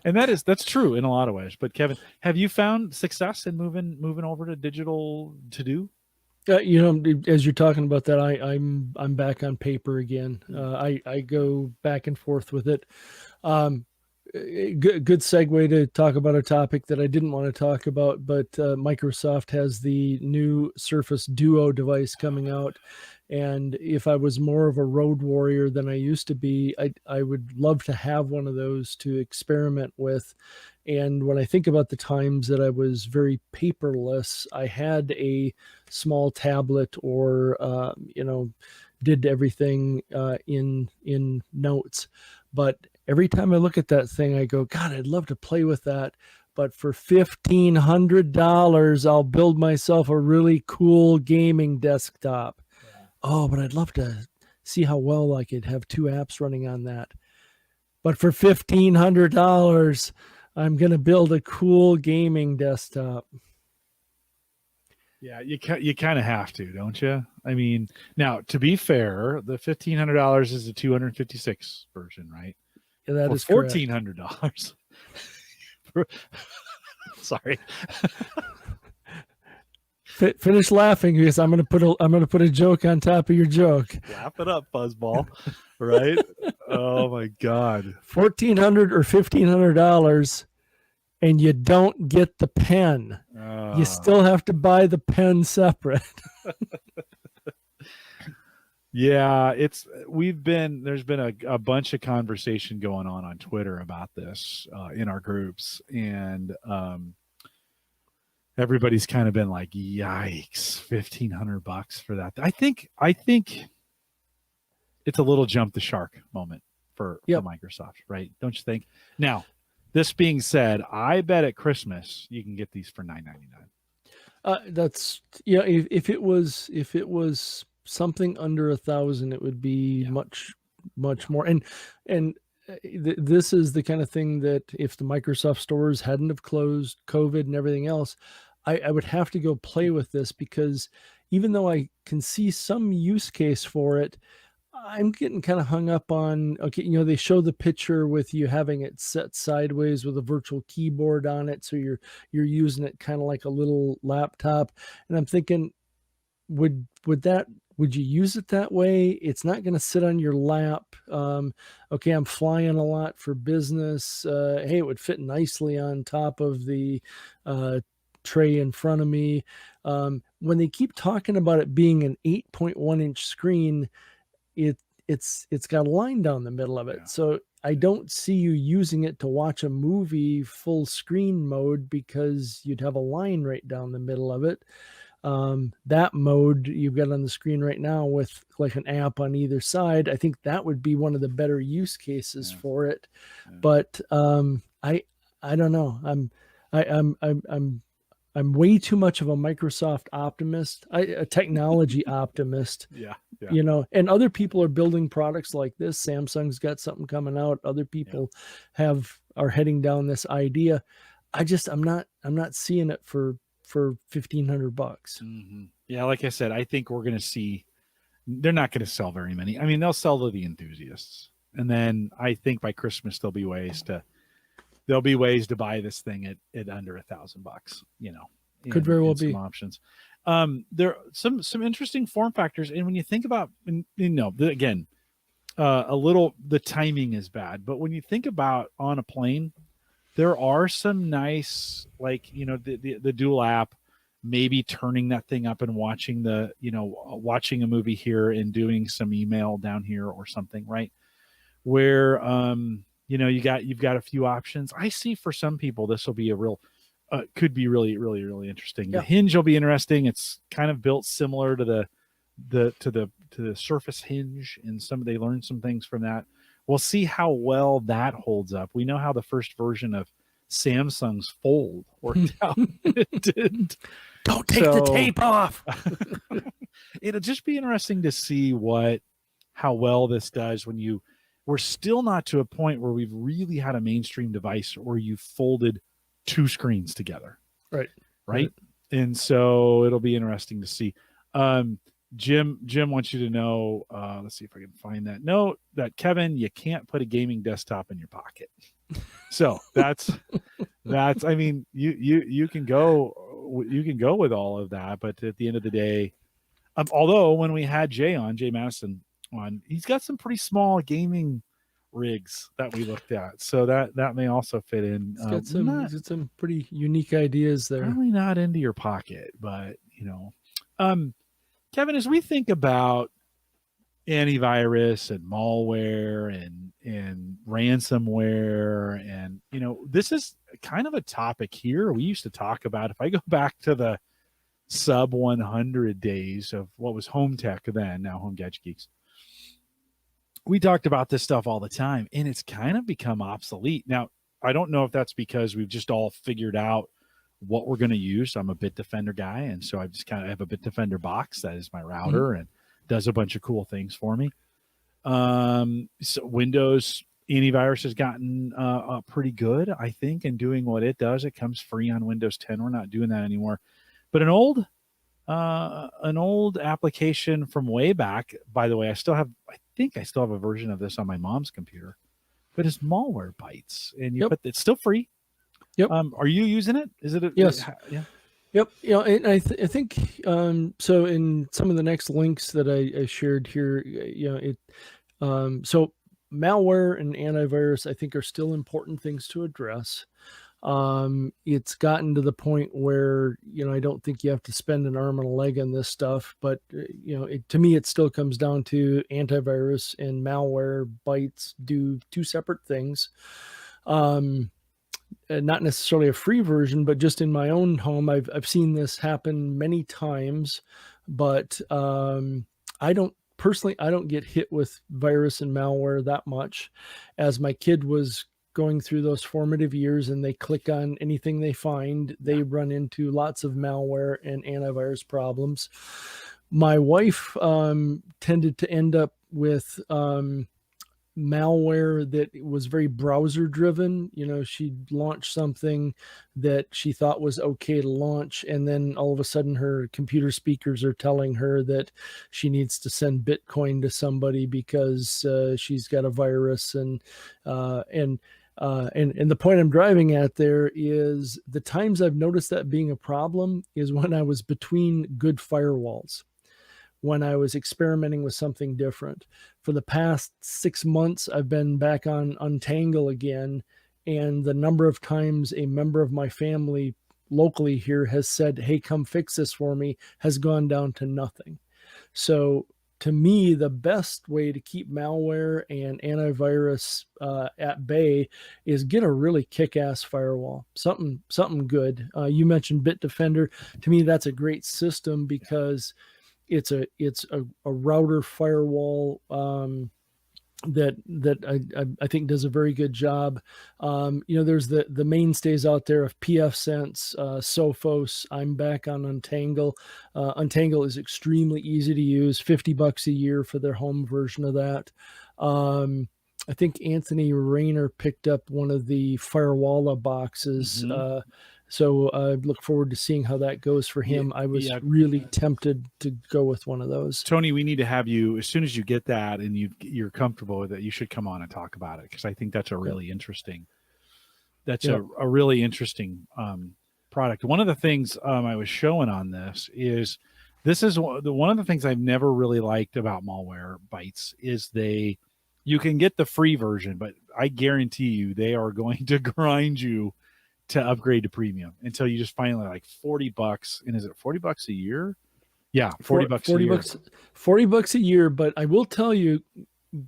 [SPEAKER 1] And that's true in a lot of ways. But Kevin, have you found success in moving over to digital to do?
[SPEAKER 2] As you're talking about that, I'm back on paper again. I go back and forth with it. Good segue to talk about a topic that I didn't want to talk about, but Microsoft has the new Surface Duo device coming out. And if I was more of a road warrior than I used to be, I would love to have one of those to experiment with. And when I think about the times that I was very paperless, I had a small tablet or, did everything in notes. But every time I look at that thing, I go, God, I'd love to play with that. But for $1,500, I'll build myself a really cool gaming desktop. Oh, but I'd love to see how well I could have 2 apps running on that. But for $1,500, I'm going to build a cool gaming desktop.
[SPEAKER 1] Yeah, you kind of have to, don't you? I mean, now to be fair, the $1,500 is the 256 version, right?
[SPEAKER 2] Yeah, that is
[SPEAKER 1] $1,400. Sorry.
[SPEAKER 2] Finish laughing because I'm gonna put a joke on top of your joke.
[SPEAKER 1] Laugh it up, Fuzzball. Right? Oh my God.
[SPEAKER 2] $1,400 or $1,500, and you don't get the pen. You still have to buy the pen separate.
[SPEAKER 1] Yeah, there's been a bunch of conversation going on Twitter about this in our groups, and everybody's kind of been like, yikes, $1,500 for that. I think it's a little jump the shark moment for Microsoft, right? Don't you think? Now, this being said, I bet at Christmas you can get these for $9.99.
[SPEAKER 2] That's if it was something under 1,000, it would be much more. And this is the kind of thing that if the Microsoft stores hadn't have closed, COVID and everything else, I would have to go play with this, because even though I can see some use case for it, I'm getting kind of hung up on, okay, they show the picture with you having it set sideways with a virtual keyboard on it. So you're using it kind of like a little laptop. And I'm thinking, would you use it that way? It's not going to sit on your lap. Okay, I'm flying a lot for business. Hey, it would fit nicely on top of the tray in front of me. When they keep talking about it being an 8.1 inch screen, it's got a line down the middle of it. Yeah. So I don't see you using it to watch a movie full screen mode, because you'd have a line right down the middle of it. That mode you've got on the screen right now with like an app on either side, I think that would be one of the better use cases for it. Yeah. But I don't know. I'm way too much of a Microsoft optimist, a technology optimist. Yeah. And other people are building products like this. Samsung's got something coming out. Other people are heading down this idea. I'm not seeing it for $1,500.
[SPEAKER 1] Mm-hmm. Yeah, like I said, I think we're going to see. They're not going to sell very many. I mean, they'll sell to the enthusiasts, and then I think by Christmas there'll be ways to buy this thing at under $1,000.
[SPEAKER 2] Could very well be
[SPEAKER 1] some options. There are some interesting form factors, and when you think about, again, the timing is bad, but when you think about on a plane, there are some nice, like, the dual app, maybe turning that thing up and watching watching a movie here and doing some email down here or something, right? Where you've got a few options. I see for some people this will be a real could be really, really, really interesting.
[SPEAKER 2] Yeah.
[SPEAKER 1] The hinge will be interesting. It's kind of built similar to the Surface hinge, and they learned some things from that. We'll see how well that holds up. We know how the first version of Samsung's Fold worked out. It didn't.
[SPEAKER 2] Don't take the tape off.
[SPEAKER 1] It'll just be interesting to see how well this does when we're still not to a point where we've really had a mainstream device where you folded two screens together. Right. And so it'll be interesting to see. Jim wants you to know, let's see if I can find that note, that Kevin, you can't put a gaming desktop in your pocket. So that's I mean, you can go with all of that, but at the end of the day, although when we had Jay Madison on, he's got some pretty small gaming rigs that we looked at, so that may also fit in.
[SPEAKER 2] He's got some pretty unique ideas there.
[SPEAKER 1] Probably not into your pocket, but Kevin, as we think about antivirus and malware and ransomware, and this is kind of a topic here we used to talk about. If I go back to the sub 100 days of what was Home Tech then, now Home Gadget Geeks, we talked about this stuff all the time, and it's kind of become obsolete. Now, I don't know if that's because we've just all figured out what we're going to use. I'm a Bitdefender guy, and so I just kind of have a Bitdefender box that is my router and does a bunch of cool things for me. So Windows antivirus has gotten pretty good, I think, in doing what it does. It comes free on Windows 10. We're not doing that anymore. But an old application from way back, by the way, I think I still have a version of this on my mom's computer, but it's Malware Bites, and it's still free.
[SPEAKER 2] Yep.
[SPEAKER 1] Are you using it? Is it?
[SPEAKER 2] Yes.
[SPEAKER 1] Yeah.
[SPEAKER 2] Yep. And I think so. In some of the next links that I shared here, so malware and antivirus, I think, are still important things to address. It's gotten to the point where I don't think you have to spend an arm and a leg on this stuff, but to me, it still comes down to antivirus and malware bites do two separate things. Not necessarily a free version, but just in my own home, I've seen this happen many times, but I don't get hit with virus and malware that much. As my kid was going through those formative years and they click on anything they find, they run into lots of malware and antivirus problems. My wife tended to end up with malware that was very browser driven. She'd launch something that she thought was okay to launch, and then all of a sudden her computer speakers are telling her that she needs to send Bitcoin to somebody because she's got a virus. And the point I'm driving at there is the times I've noticed that being a problem is when I was between good firewalls, when I was experimenting with something different. For the past 6 months, I've been back on Untangle again, and the number of times a member of my family locally here has said, "Hey, come fix this for me," has gone down to nothing. So to me, the best way to keep malware and antivirus at bay is get a really kick-ass firewall, something good. You mentioned Bitdefender. To me, that's a great system because it's a router firewall that I think does a very good job. There's the mainstays out there of pfSense, Sophos. I'm back on Untangle. Untangle is extremely easy to use. $50 a year for their home version of that. I think Anthony Rayner picked up one of the Firewalla boxes. So I look forward to seeing how that goes for him. I was really tempted to go with one of those.
[SPEAKER 1] Tony, we need to have you, as soon as you get that and you're comfortable with it, you should come on and talk about it, because I think that's a really interesting. That's a really interesting product. One of the things I was showing on this is one of the things I've never really liked about Malware Bites is you can get the free version, but I guarantee you they are going to grind you to upgrade to premium until you just finally like $40. And is it $40 a year? Yeah, $40 a year.
[SPEAKER 2] $40 a year. But I will tell you,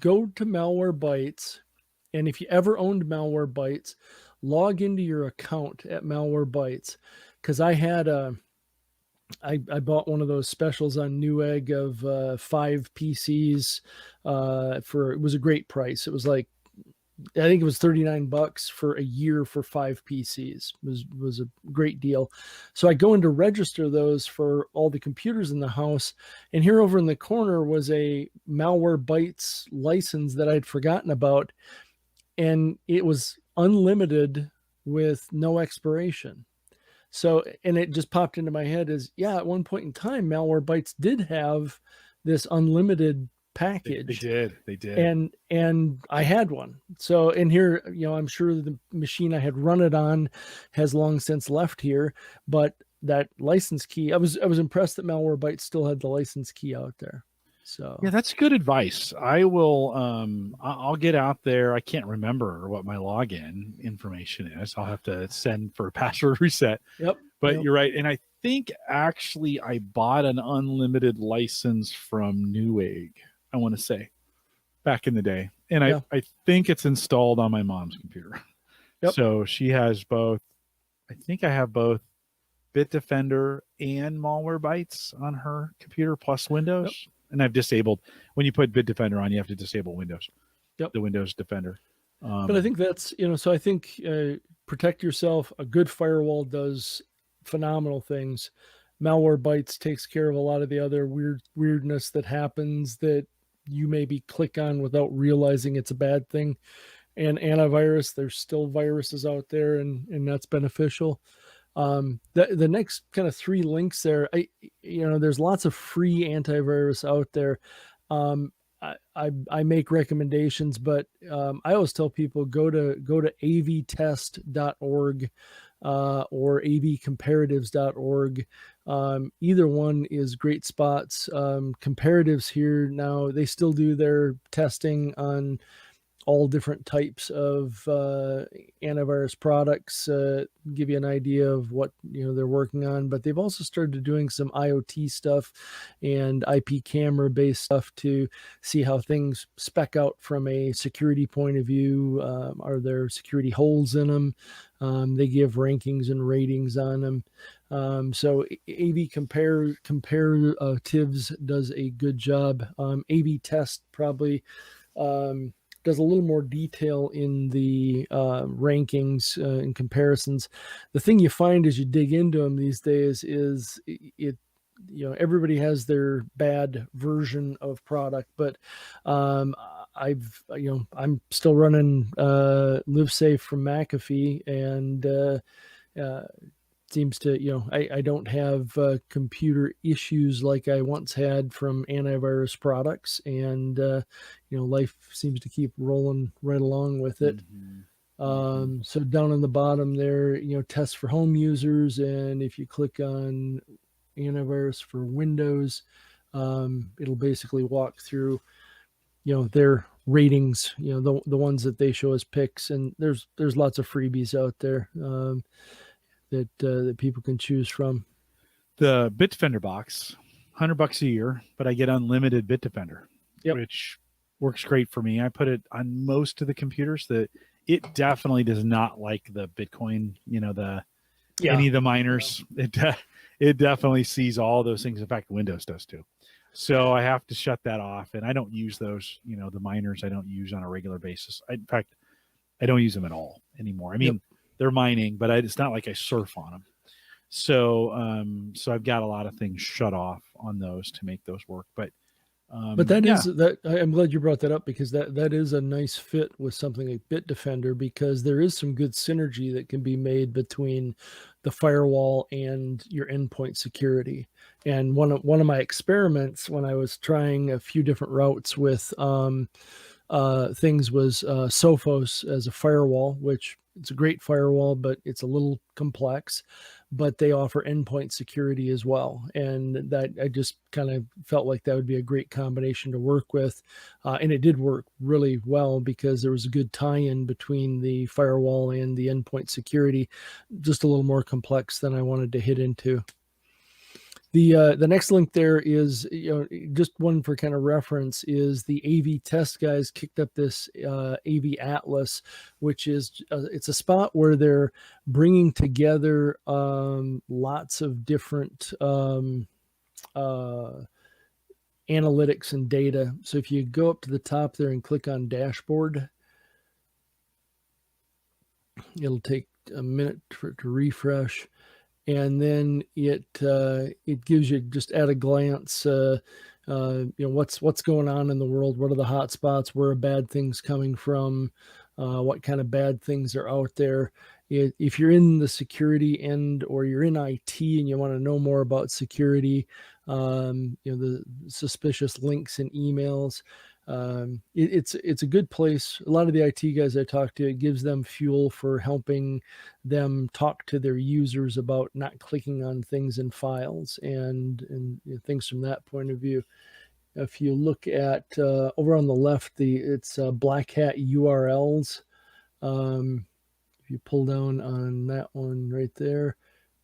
[SPEAKER 2] go to Malware Bites, and if you ever owned Malware Bites, log into your account at Malware Bites, because I had I bought one of those specials on Newegg of 5 PCs for, it was a great price. It was like, I think it was $39 for a year for 5 PCs. Was a great deal. So I go in to register those for all the computers in the house, and here over in the corner was a Malware Bites license that I'd forgotten about, and it was unlimited with no expiration. So, and it just popped into my head as, yeah, at one point in time, Malware Bites did have this unlimited package.
[SPEAKER 1] They did.
[SPEAKER 2] And I had one. So, and here, I'm sure the machine I had run it on has long since left here, but that license key, I was impressed that Malware Bites still had the license key out there. So
[SPEAKER 1] yeah, that's good advice. I will I'll get out there. I can't remember what my login information is. I'll have to send for a password reset.
[SPEAKER 2] Yep.
[SPEAKER 1] But You're right. And I think actually I bought an unlimited license from Newegg, I want to say, back in the day. And I think it's installed on my mom's computer.
[SPEAKER 2] Yep.
[SPEAKER 1] So she has both. I think I have both Bitdefender and Malware Bites on her computer plus Windows. Yep. And I've disabled, when you put Bitdefender on, you have to disable Windows.
[SPEAKER 2] Yep.
[SPEAKER 1] The Windows Defender.
[SPEAKER 2] But I think that's, so I think protect yourself. A good firewall does phenomenal things. Malware Bites takes care of a lot of the other weirdness that happens that you maybe click on without realizing it's a bad thing. And antivirus, there's still viruses out there, and that's beneficial. The next kind of 3 links there, there's lots of free antivirus out there. I make recommendations, but I always tell people go to avtest.org or avcomparatives.org. Either one is great spots. Comparatives here now, they still do their testing on all different types of antivirus products, give you an idea of what they're working on. But they've also started doing some IoT stuff and IP camera based stuff to see how things spec out from a security point of view. Are there security holes in them? They give rankings and ratings on them. So AVComparatives does a good job. AV Test probably does a little more detail in the rankings and comparisons. The thing you find as you dig into them these days is everybody has their bad version of product, but I'm still running Live Safe from McAfee, and seems to, I don't have computer issues like I once had from antivirus products, and life seems to keep rolling right along with it. Mm-hmm. So down on the bottom there, tests for home users, and if you click on antivirus for Windows, it'll basically walk through their ratings, the ones that they show as picks, and there's lots of freebies out there that people can choose from.
[SPEAKER 1] The Bitdefender box, $100 a year, but I get unlimited Bitdefender, which works great for me. I put it on most of the computers. That it definitely does not like the Bitcoin, any of the miners. Yeah. It definitely sees all those things. In fact, Windows does too. So I have to shut that off, and I don't use those. The miners I don't use on a regular basis. In fact, I don't use them at all anymore. I mean, they're mining, but it's not like I surf on them. So, so I've got a lot of things shut off on those to make those work. But that
[SPEAKER 2] is that. I'm glad you brought that up, because that is a nice fit with something like Bitdefender, because there is some good synergy that can be made between the firewall and your endpoint security. And one of my experiments when I was trying a few different routes with things was Sophos as a firewall, which it's a great firewall, but it's a little complex. But they offer endpoint security as well, and that I just kind of felt like that would be a great combination to work with, and it did work really well because there was a good tie-in between the firewall and the endpoint security, just a little more complex than I wanted to hit into. The next link there is, just one for kind of reference, is the AV test guys kicked up this AV Atlas, which is it's a spot where they're bringing together lots of different analytics and data. So if you go up to the top there and click on dashboard, it'll take a minute for it to refresh. And then it gives you just at a glance, what's going on in the world, what are the hot spots, where are bad things coming from, what kind of bad things are out there. If you're in the security end or you're in IT and you want to know more about security, the suspicious links and emails, it's a good place. A lot of the IT guys I talk to, it gives them fuel for helping them talk to their users about not clicking on things in files and things from that point of view. If you look at over on the left, it's Black Hat URLs. If you pull down on that one right there,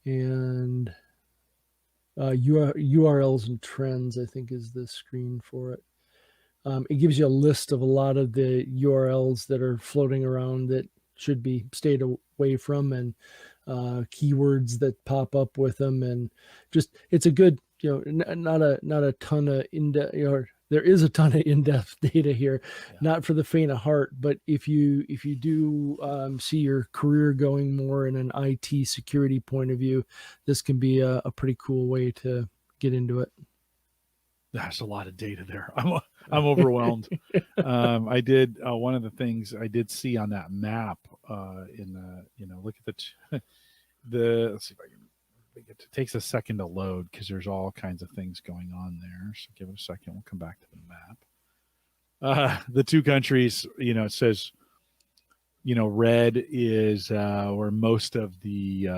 [SPEAKER 2] and URLs and trends, I think is the screen for it. It gives you a list of a lot of the URLs that are floating around that should be stayed away from, and keywords that pop up with them, and just it's a good, not a ton of there is a ton of in-depth data here, not for the faint of heart, but if you do see your career going more in an IT security point of view, this can be a pretty cool way to get into it.
[SPEAKER 1] There's a lot of data there. I'm overwhelmed. I did one of the things I did see on that map look at the let's see if I can. It takes a second to load because there's all kinds of things going on there. So give it a second. We'll come back to the map. The two countries, it says, red is where most of the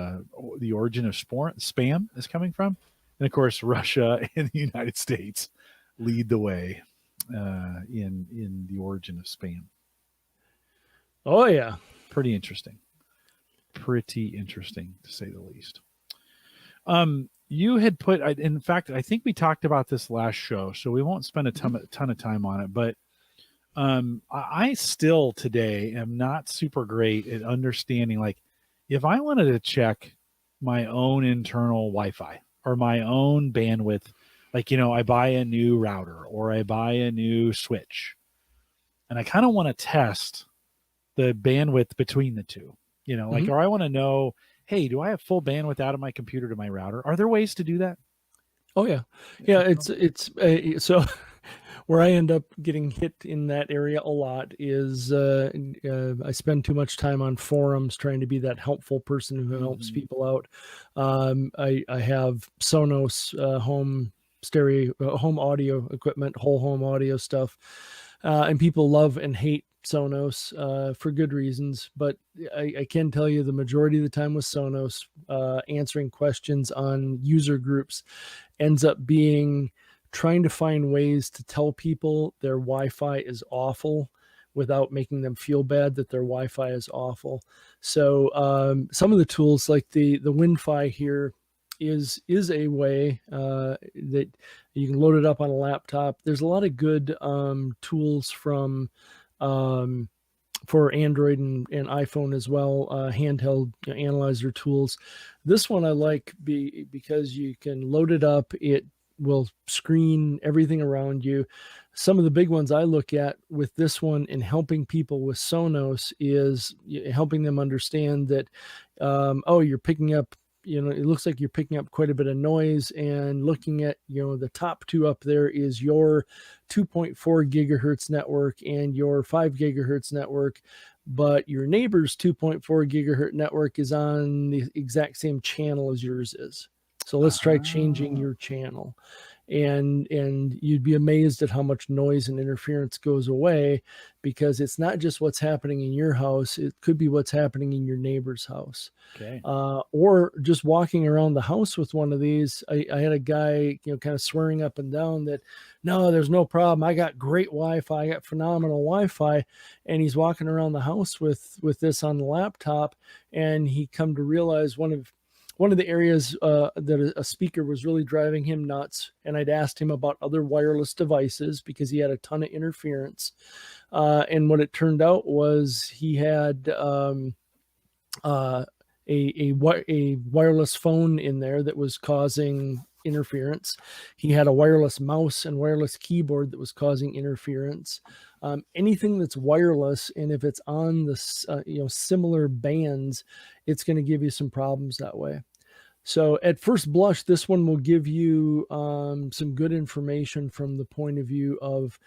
[SPEAKER 1] origin of spam is coming from. And of course, Russia and the United States lead the way in the origin of spam.
[SPEAKER 2] Oh, yeah.
[SPEAKER 1] Pretty interesting. Pretty interesting, to say the least. You had put, in fact, I think we talked about this last show, so we won't spend a ton of time on it, but I still today am not super great at understanding, like, if I wanted to check my own internal Wi-Fi or my own bandwidth, like, I buy a new router or I buy a new switch, and I kind of want to test the bandwidth between the two, or I want to know, hey, do I have full bandwidth out of my computer to my router? Are there ways to do that?
[SPEAKER 2] Oh, yeah. Yeah, it's so where I end up getting hit in that area a lot is I spend too much time on forums trying to be that helpful person who helps people out. I have Sonos home stereo, home audio equipment, whole home audio stuff, and people love and hate Sonos for good reasons, but I can tell you the majority of the time with Sonos, answering questions on user groups ends up being trying to find ways to tell people their Wi-Fi is awful without making them feel bad that their Wi-Fi is awful. So some of the tools like the WinFi here is a way that you can load it up on a laptop. There's a lot of good tools from for Android and iPhone as well, handheld analyzer tools. This one I like because you can load it up. It will screen everything around you. Some of the big ones I look at with this one in helping people with Sonos is helping them understand that, you're picking up, it looks like you're picking up quite a bit of noise, and looking at, the top two up there is your 2.4 gigahertz network and your 5 gigahertz network, but your neighbor's 2.4 gigahertz network is on the exact same channel as yours is. So let's try changing your channel. And you'd be amazed at how much noise and interference goes away, because it's not just what's happening in your house. It could be what's happening in your neighbor's house.
[SPEAKER 1] Okay.
[SPEAKER 2] Or just walking around the house with one of these. I had a guy, kind of swearing up and down that, no, there's no problem. I got great Wi-Fi. I got phenomenal Wi-Fi. And he's walking around the house with this on the laptop. And he come to realize one one of the areas that a speaker was really driving him nuts. And I'd asked him about other wireless devices because he had a ton of interference. And what it turned out was he had a wireless phone in there that was causing interference. He had a wireless mouse and wireless keyboard that was causing interference. Anything that's wireless, and if it's on the similar bands, it's going to give you some problems that way. So at first blush, this one will give you some good information from the point of view of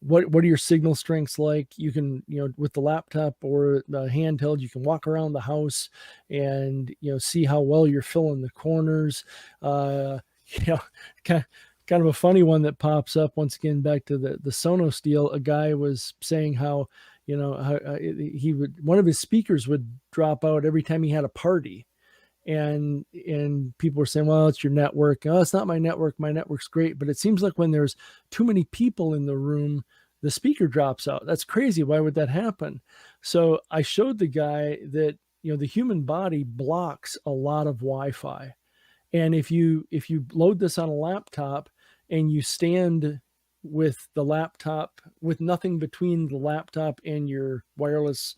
[SPEAKER 2] what are your signal strengths like. You can, with the laptop or the handheld, you can walk around the house and, see how well you're filling the corners. Kind of a funny one that pops up once again, back to the Sonos deal. A guy was saying how, he would, one of his speakers would drop out every time he had a party. And people were saying, well, it's your network. Oh, it's not my network. My network's great. But it seems like when there's too many people in the room, the speaker drops out. That's crazy. Why would that happen? So I showed the guy that, the human body blocks a lot of Wi-Fi. And if you load this on a laptop and you stand with the laptop with nothing between the laptop and your wireless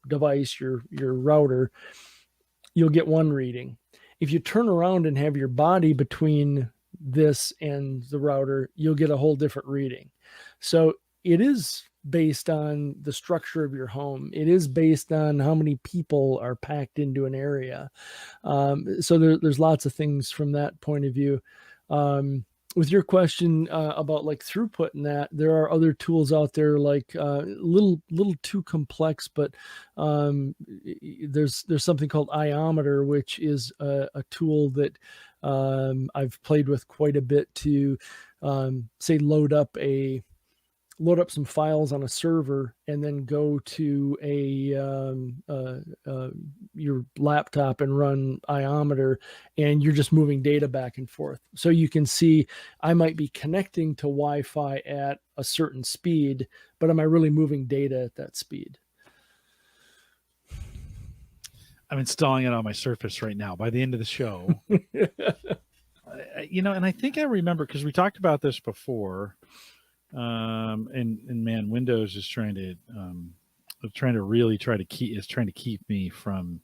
[SPEAKER 2] device, your router, you'll get one reading. If you turn around and have your body between this and the router, you'll get a whole different reading. So it is based on the structure of your home. It is based on how many people are packed into an area. So there's lots of things from that point of view. With your question about like throughput and that, there are other tools out there like little too complex, but there's something called Iometer, which is a tool that I've played with quite a bit to say load up some files on a server and then go to your laptop and run Iometer, and you're just moving data back and forth. So you can see I might be connecting to Wi-Fi at a certain speed, but am I really moving data at that speed?
[SPEAKER 1] I'm installing it on my Surface right now. By the end of the show, and I think I remember, because we talked about this before. And man, Windows is trying to keep me from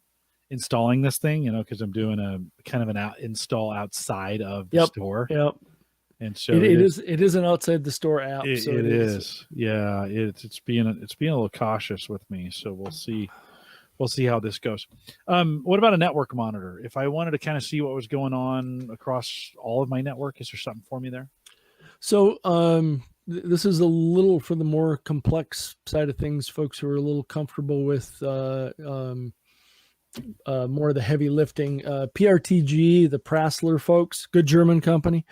[SPEAKER 1] installing this thing, because I'm doing a kind of an install outside of the store.
[SPEAKER 2] Yep.
[SPEAKER 1] And so
[SPEAKER 2] it is an outside the store app.
[SPEAKER 1] It is. Yeah. It's being a little cautious with me. So we'll see how this goes. What about a network monitor? If I wanted to kind of see what was going on across all of my network, is there something for me there?
[SPEAKER 2] So, this is a little for the more complex side of things, folks who are a little comfortable with more of the heavy lifting. PRTG, the Prassler folks, good German company,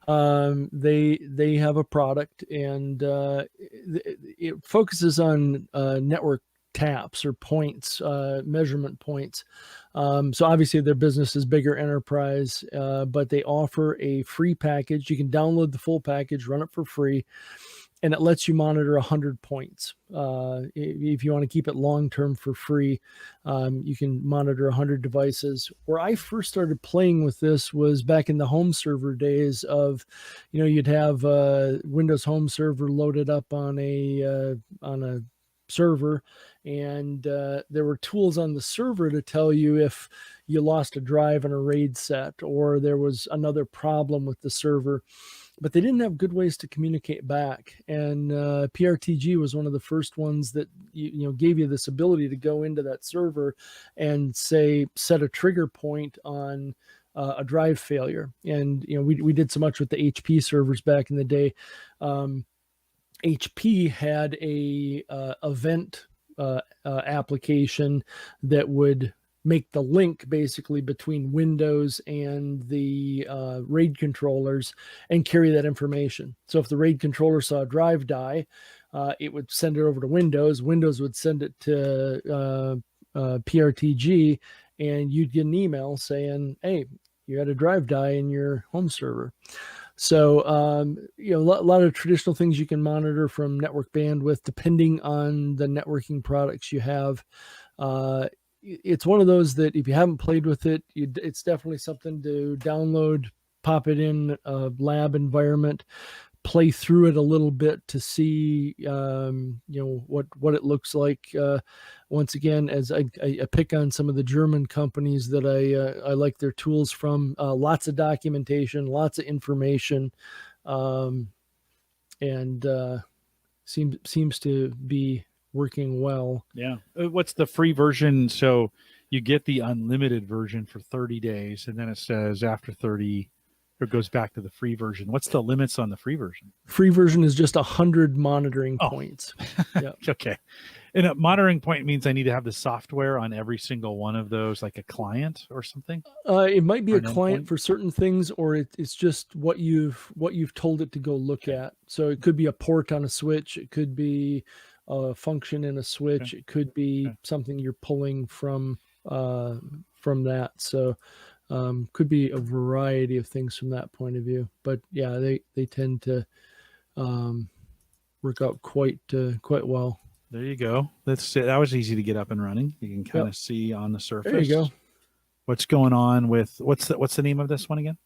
[SPEAKER 2] they have a product, and it focuses on network taps or points, measurement points. So obviously their business is bigger enterprise, but they offer a free package. You can download the full package, run it for free, and it lets you monitor 100 points. If you want to keep it long-term for free, you can monitor 100 devices. Where I first started playing with this was back in the home server days of, you'd have Windows Home Server loaded up on a server, and there were tools on the server to tell you if you lost a drive in a RAID set or there was another problem with the server, but they didn't have good ways to communicate back. And PRTG was one of the first ones that gave you this ability to go into that server and set a trigger point on a drive failure. And we did so much with the HP servers back in the day. HP had a event application that would make the link basically between Windows and the RAID controllers and carry that information. So if the RAID controller saw a drive die, it would send it over to Windows. Windows would send it to PRTG, and you'd get an email saying, hey, you had a drive die in your home server. So, a lot of traditional things you can monitor from network bandwidth, depending on the networking products you have. it's one of those that if you haven't played with it, it's definitely something to download, pop it in a lab environment, play through it a little bit to see what it looks like. Once again, as I pick on some of the German companies that I like their tools from, lots of documentation, lots of information, and seems to be working well.
[SPEAKER 1] Yeah. What's the free version? So you get the unlimited version for 30 days, and then it says after 30, it goes back to the free version. What's the limits on the free version?
[SPEAKER 2] Free version is just 100 monitoring points.
[SPEAKER 1] Yeah. Okay. And a monitoring point means I need to have the software on every single one of those, like a client or something.
[SPEAKER 2] It might be
[SPEAKER 1] Or
[SPEAKER 2] a
[SPEAKER 1] an
[SPEAKER 2] client
[SPEAKER 1] endpoint?
[SPEAKER 2] for certain things, or it's just what you've told it to go look at. So it could be a port on a switch. It could be a function in a switch.
[SPEAKER 1] Okay.
[SPEAKER 2] It could be
[SPEAKER 1] Okay.
[SPEAKER 2] something you're pulling from that. So could be a variety of things from that point of view. But yeah, they tend to work out quite well.
[SPEAKER 1] There you go. That was easy to get up and running. You can kind
[SPEAKER 2] Yep.
[SPEAKER 1] of see on the surface.
[SPEAKER 2] There you go.
[SPEAKER 1] What's going on with what's the name of this one again?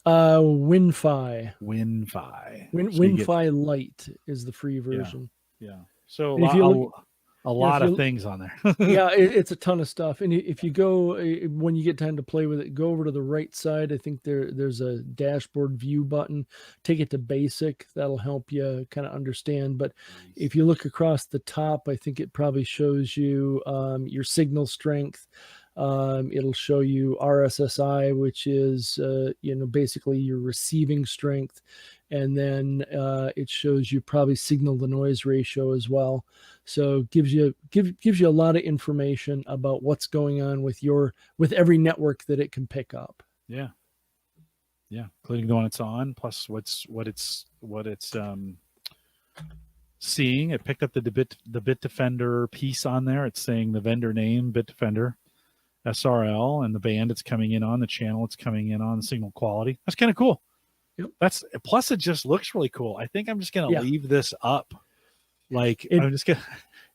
[SPEAKER 2] WinFi.
[SPEAKER 1] WinFi.
[SPEAKER 2] WinFi Lite is the free version.
[SPEAKER 1] Yeah. So
[SPEAKER 2] And if you look,
[SPEAKER 1] a lot of things on there.
[SPEAKER 2] yeah, it's a ton of stuff. And if you go, when you get time to play with it, go over to the right side. I think there's a dashboard view button. Take it to basic. That'll help you kind of understand. But if you look across the top, I think it probably shows you your signal strength. It'll show you RSSI, which is basically your receiving strength, and then it shows you probably signal to noise ratio as well. So gives you a lot of information about what's going on with every network that it can pick up.
[SPEAKER 1] Yeah, including the one it's on, plus what it's seeing. It picked up the Bitdefender piece on there. It's saying the vendor name Bitdefender, SRL, and the band it's coming in on, the channel it's coming in on, the signal quality. That's kind of cool.
[SPEAKER 2] Yep.
[SPEAKER 1] Plus it just looks really cool. I think I'm just gonna leave this up. I'm just gonna,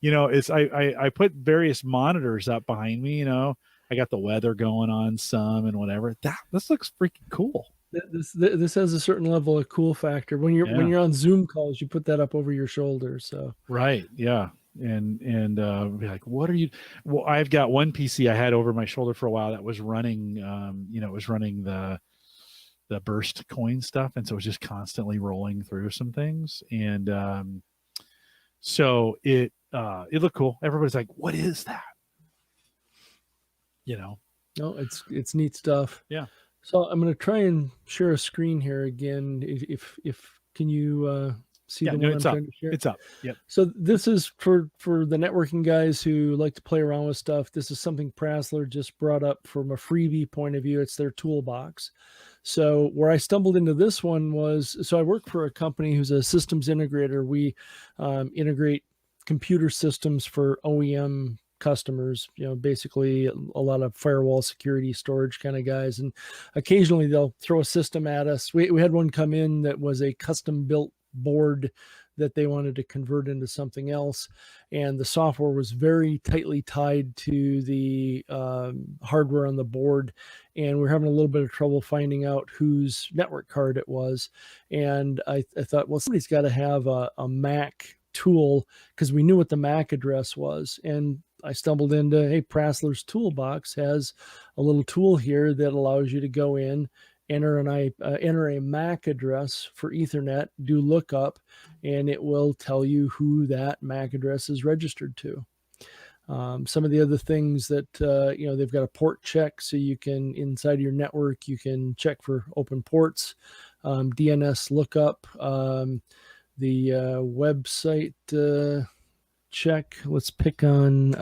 [SPEAKER 1] I put various monitors up behind me. I got the weather going on some and whatever. This looks freaking cool.
[SPEAKER 2] This has a certain level of cool factor. When you're on Zoom calls, you put that up over your shoulder. So
[SPEAKER 1] right, yeah. And be like, what are you? Well, I've got one PC I had over my shoulder for a while that was running, it was running the burst coin stuff, and so it was just constantly rolling through some things, and so it looked cool. Everybody's like, what is that?
[SPEAKER 2] No, it's neat stuff.
[SPEAKER 1] Yeah.
[SPEAKER 2] So I'm going to try and share a screen here again. If can you see the one I'm trying to share?
[SPEAKER 1] It's up. Yep.
[SPEAKER 2] So this is for the networking guys who like to play around with stuff. This is something Prassler just brought up from a freebie point of view. It's their toolbox. So where I stumbled into this one was, so I work for a company who's a systems integrator. We integrate computer systems for OEM customers, basically a lot of firewall security storage kind of guys. And occasionally they'll throw a system at us. We had one come in that was a custom built board that they wanted to convert into something else, and the software was very tightly tied to the hardware on the board, and we're having a little bit of trouble finding out whose network card it was. And I thought, well, somebody's got to have a Mac tool, because we knew what the MAC address was. And I stumbled into, hey, Prassler's Toolbox has a little tool here that allows you to go in, enter a MAC address for Ethernet, do lookup, and it will tell you who that MAC address is registered to. Some of the other things that, they've got a port check, so you can, inside your network, you can check for open ports, DNS lookup, the website check. Let's pick on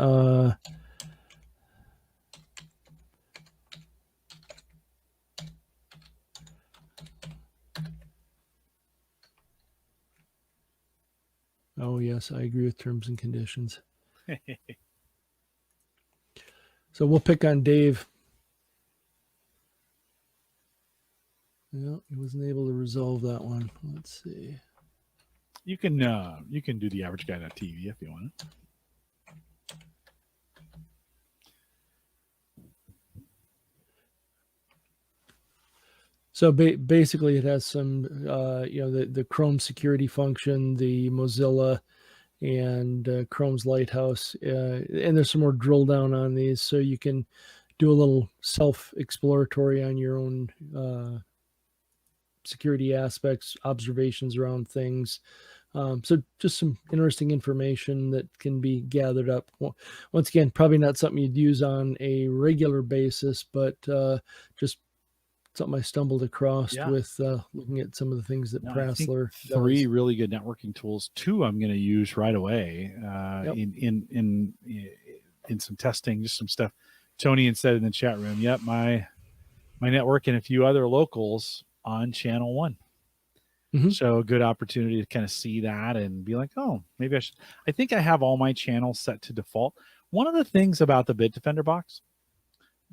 [SPEAKER 2] oh yes, I agree with terms and conditions. So we'll pick on Dave. No, he wasn't able to resolve that one. Let's see.
[SPEAKER 1] You can do the average guy.tv if you want.
[SPEAKER 2] So basically, it has some, the Chrome security function, the Mozilla, and Chrome's Lighthouse, and there's some more drill down on these, so you can do a little self-exploratory on your own security aspects, observations around things. So just some interesting information that can be gathered up. Once again, probably not something you'd use on a regular basis, but just something I stumbled across with looking at some of the things that Prassler does.
[SPEAKER 1] 3 really good networking tools. 2 I'm going to use right away in some testing, just some stuff. Tony said in the chat room, yep, my network and a few other locals on channel 1. Mm-hmm. So a good opportunity to kind of see that and be like, oh, maybe I should. I think I have all my channels set to default. One of the things about the Bitdefender box,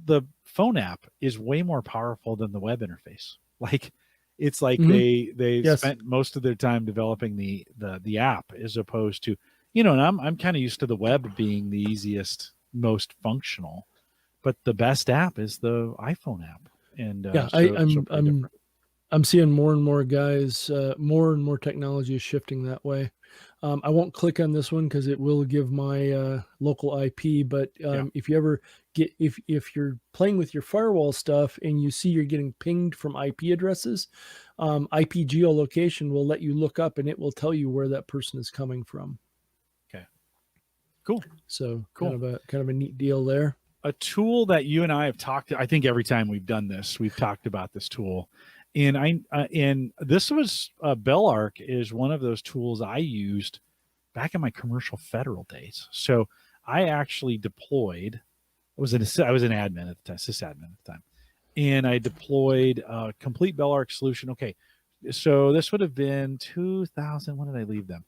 [SPEAKER 1] the phone app is way more powerful than the web interface. Like, it's like they spent most of their time developing the app as opposed to, and I'm kind of used to the web being the easiest, most functional, but the best app is the iPhone app. And
[SPEAKER 2] I'm seeing more and more guys, more and more technology is shifting that way. I won't click on this one because it will give my local IP. But if you ever if you're playing with your firewall stuff and you see you're getting pinged from IP addresses, IP geolocation will let you look up and it will tell you where that person is coming from.
[SPEAKER 1] Okay, cool.
[SPEAKER 2] So kind of a neat deal there.
[SPEAKER 1] A tool that you and I have talked. I think every time we've done this, we've talked about this tool. And this was Bellark is one of those tools I used back in my commercial federal days. So I actually deployed. I was an admin at the time, sysadmin at the time, and I deployed a complete Bellark solution. Okay, so this would have been 2000. When did I leave them?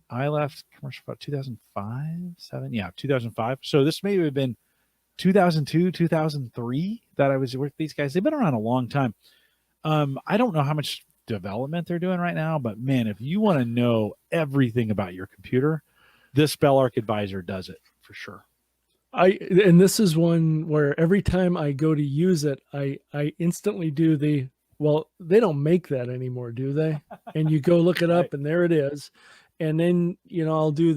[SPEAKER 1] I left commercial about 2005, 7. Yeah, 2005. So this may have been 2002, 2003 that I was with these guys. They've been around a long time. I don't know how much development they're doing right now, but man, if you want to know everything about your computer, this Bellark Advisor does it for sure.
[SPEAKER 2] And this is one where every time I go to use it, I instantly do they don't make that anymore, do they? And you go look it up and there it is. And then, I'll do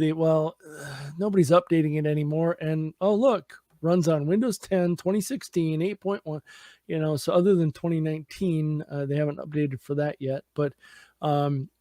[SPEAKER 2] nobody's updating it anymore. And oh, look, runs on Windows 10, 2016, 8.1, so other than 2019, they haven't updated for that yet. But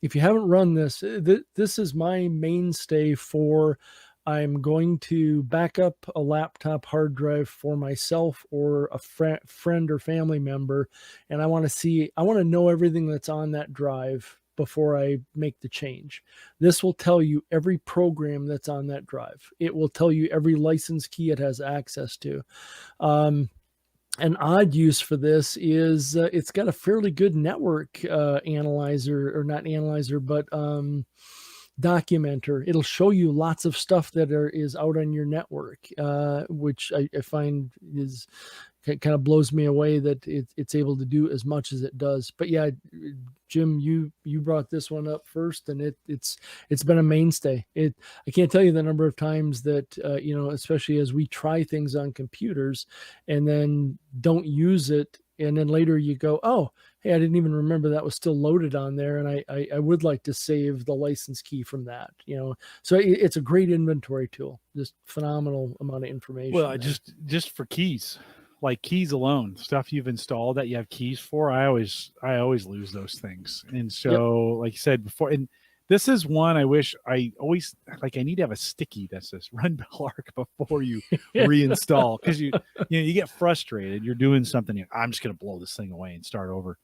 [SPEAKER 2] if you haven't run this, this is my mainstay for, I'm going to back up a laptop hard drive for myself or a friend or family member. And I want to know everything that's on that drive before I make the change. This will tell you every program that's on that drive. It will tell you every license key it has access to. An odd use for this is it's got a fairly good network analyzer, or not analyzer, but documenter. It'll show you lots of stuff that is out on your network, which I find is kind of blows me away that it's able to do as much as it does. But yeah, Jim, you brought this one up first, and it's been a mainstay. I can't tell you the number of times that especially as we try things on computers and then don't use it, and then later you go, oh, hey, I didn't even remember that was still loaded on there, and I would like to save the license key from that. So it's a great inventory tool. Just phenomenal amount of information.
[SPEAKER 1] Well, just for keys. Like keys alone, stuff you've installed that you have keys for, I always lose those things. And so, like you said before, and this is one I wish I always like. I need to have a sticky that says "Run Bellark" before you reinstall, because you get frustrated. You're doing something, I'm just going to blow this thing away and start over.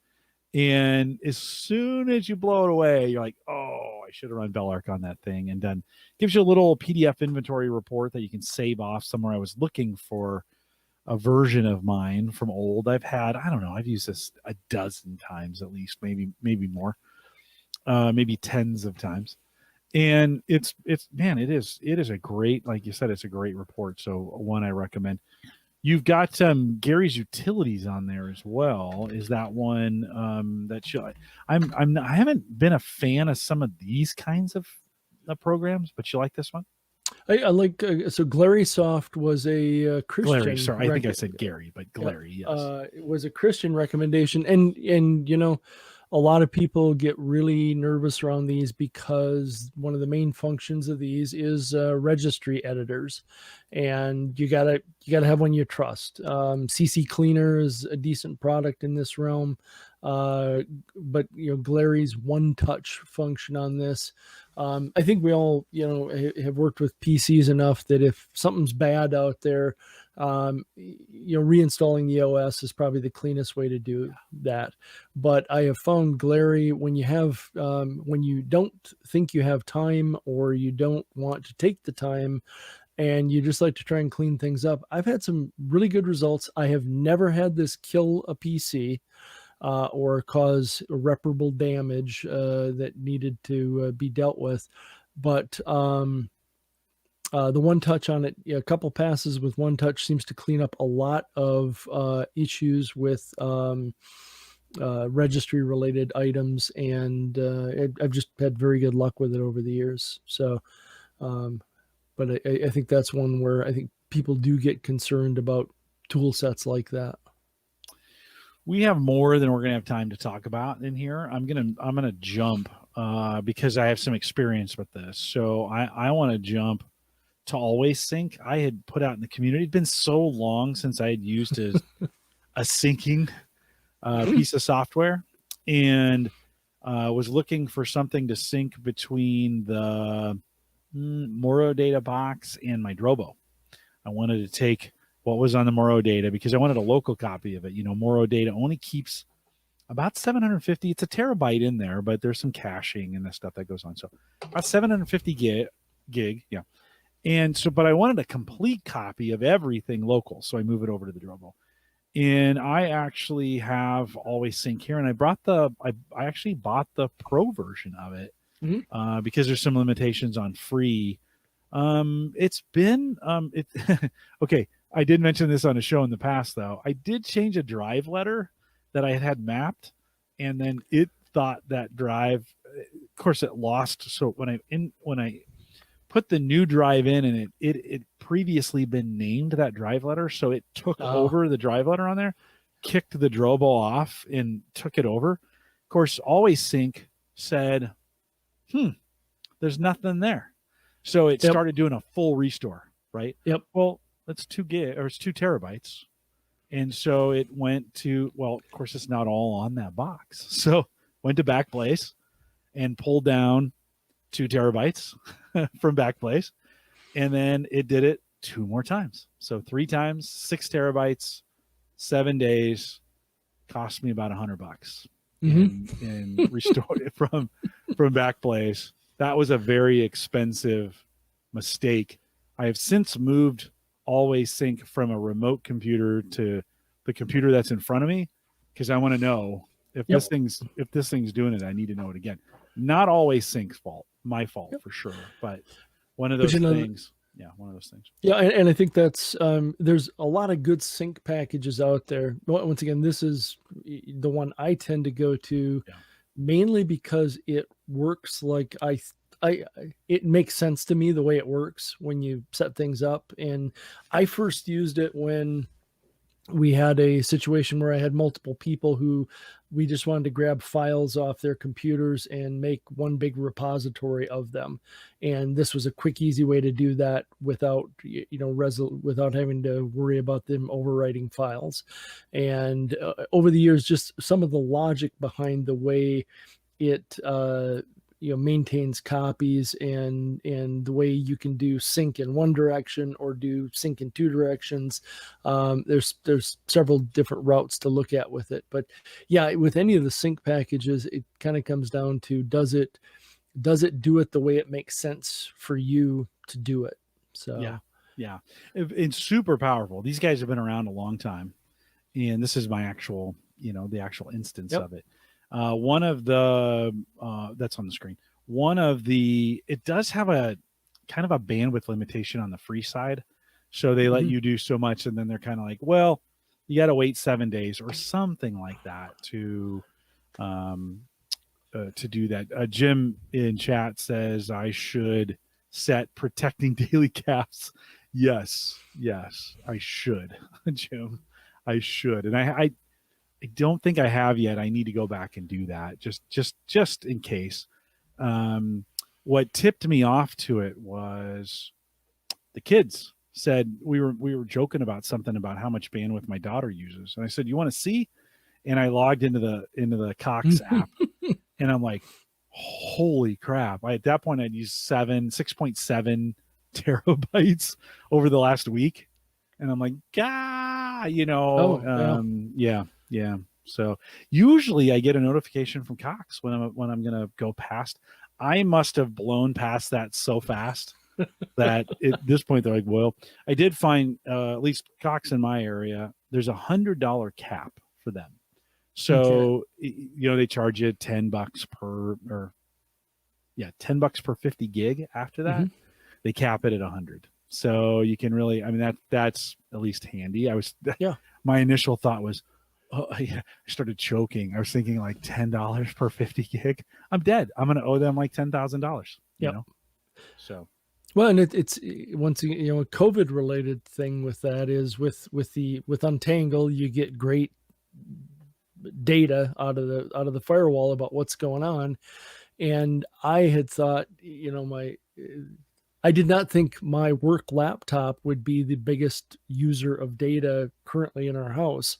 [SPEAKER 1] And as soon as you blow it away, you're like, oh, I should have run Bellark on that thing, and then gives you a little PDF inventory report that you can save off somewhere. I was looking for a version of mine from old. I've used this a dozen times at least, maybe more, maybe tens of times. And it is a great, like you said, it's a great report. So one I recommend. You've got Gary's Utilities on there as well. Is that one I haven't been a fan of some of these kinds of programs, but you like this one?
[SPEAKER 2] I like so Glary Soft was a
[SPEAKER 1] Glary,
[SPEAKER 2] Christian.
[SPEAKER 1] sorry, I think I said Gary, but Glary, yes.
[SPEAKER 2] It was a Christian recommendation, and a lot of people get really nervous around these because one of the main functions of these is registry editors, and you gotta have one you trust. CC Cleaner is a decent product in this realm, but Glary's One Touch function on this. I think we all have worked with PCs enough that if something's bad out there, reinstalling the OS is probably the cleanest way to do that. But I have found Glary, when you don't think you have time or you don't want to take the time and you just like to try and clean things up, I've had some really good results. I have never had this kill a PC or cause irreparable damage that needed to be dealt with. But the One Touch on it, a couple passes with One Touch seems to clean up a lot of issues with registry related items, and I've just had very good luck with it over the years. So, but I think that's one where I think people do get concerned about tool sets like that.
[SPEAKER 1] We have more than we're going to have time to talk about in here. I'm gonna jump because I have some experience with this. So I want to jump to Always Sync. I had put out in the community. It'd been so long since I had used a syncing piece of software, and was looking for something to sync between the Moro data box and my Drobo. I wanted to take what was on the Moro data because I wanted a local copy of it. Moro data only keeps about 750. It's a terabyte in there, but there's some caching and the stuff that goes on. So about 750 gig. Yeah. And so, but I wanted a complete copy of everything local. So I move it over to the Drobo. And I actually have Always Sync here. And I actually bought the pro version of it because there's some limitations on free. It's been, okay. I did mention this on a show in the past, though. I did change a drive letter that I had mapped, and then it thought that drive, of course, it lost. So when I put the new drive in, and it previously been named that drive letter, so it took over the drive letter on there, kicked the Drobo off, and took it over. Of course, Always Sync said, there's nothing there. So it started doing a full restore, right?
[SPEAKER 2] Yep.
[SPEAKER 1] Well, that's 2 terabytes. And so it went to, well, of course, it's not all on that box. So went to Backblaze and pulled down 2 terabytes from Backblaze. And then it did it 2 more times. So 3 times, 6 terabytes, 7 days, cost me about $100 and restored it from Backblaze. That was a very expensive mistake. I have since moved Always Sync from a remote computer to the computer that's in front of me because I want to know if this thing's doing it. I need to know it again. Not Always Sync's fault, my fault for sure, but one of those things. Yeah, one of those things.
[SPEAKER 2] Yeah, and I think that's there's a lot of good sync packages out there. Once again, this is the one I tend to go to mainly because it works like it makes sense to me the way it works when you set things up. And I first used it when we had a situation where I had multiple people who we just wanted to grab files off their computers and make one big repository of them. And this was a quick, easy way to do that without, without having to worry about them overwriting files. And over the years, just some of the logic behind the way it, maintains copies and the way you can do sync in one direction or do sync in 2 directions. There's several different routes to look at with it, but yeah, with any of the sync packages, it kind of comes down to does it do it the way it makes sense for you to do it? So
[SPEAKER 1] yeah, it's super powerful. These guys have been around a long time, and this is my actual, the actual instance of it. One of the that's on the screen. It does have a kind of a bandwidth limitation on the free side. So they let you do so much, and then they're kind of like, well, you got to wait 7 days or something like that to do that. Jim in chat says I should set protecting daily caps. Yes, I should, Jim. I should, and I don't think I have yet. I need to go back and do that just in case. What tipped me off to it was the kids said we were joking about something about how much bandwidth my daughter uses, and I said, "You want to see?" And I logged into the Cox app, and I'm like, "Holy crap!" At that point, I'd used 6.7 terabytes over the last week, and I'm like, yeah. So usually I get a notification from Cox when I'm gonna go past. I must have blown past that so fast that at this point they're like, well, I did find at least Cox in my area, there's $100 cap for them. So they charge you $10 per 50 gig. After that, they cap it at 100. So you can really, that's at least handy. My initial thought was, I started choking. I was thinking like $10 per 50 gig. I'm dead. I'm going to owe them like $10,000. You know? So.
[SPEAKER 2] Well, and it's once again, a COVID related thing with that is with Untangle, you get great data out of the firewall about what's going on. And I had thought, I did not think my work laptop would be the biggest user of data currently in our house.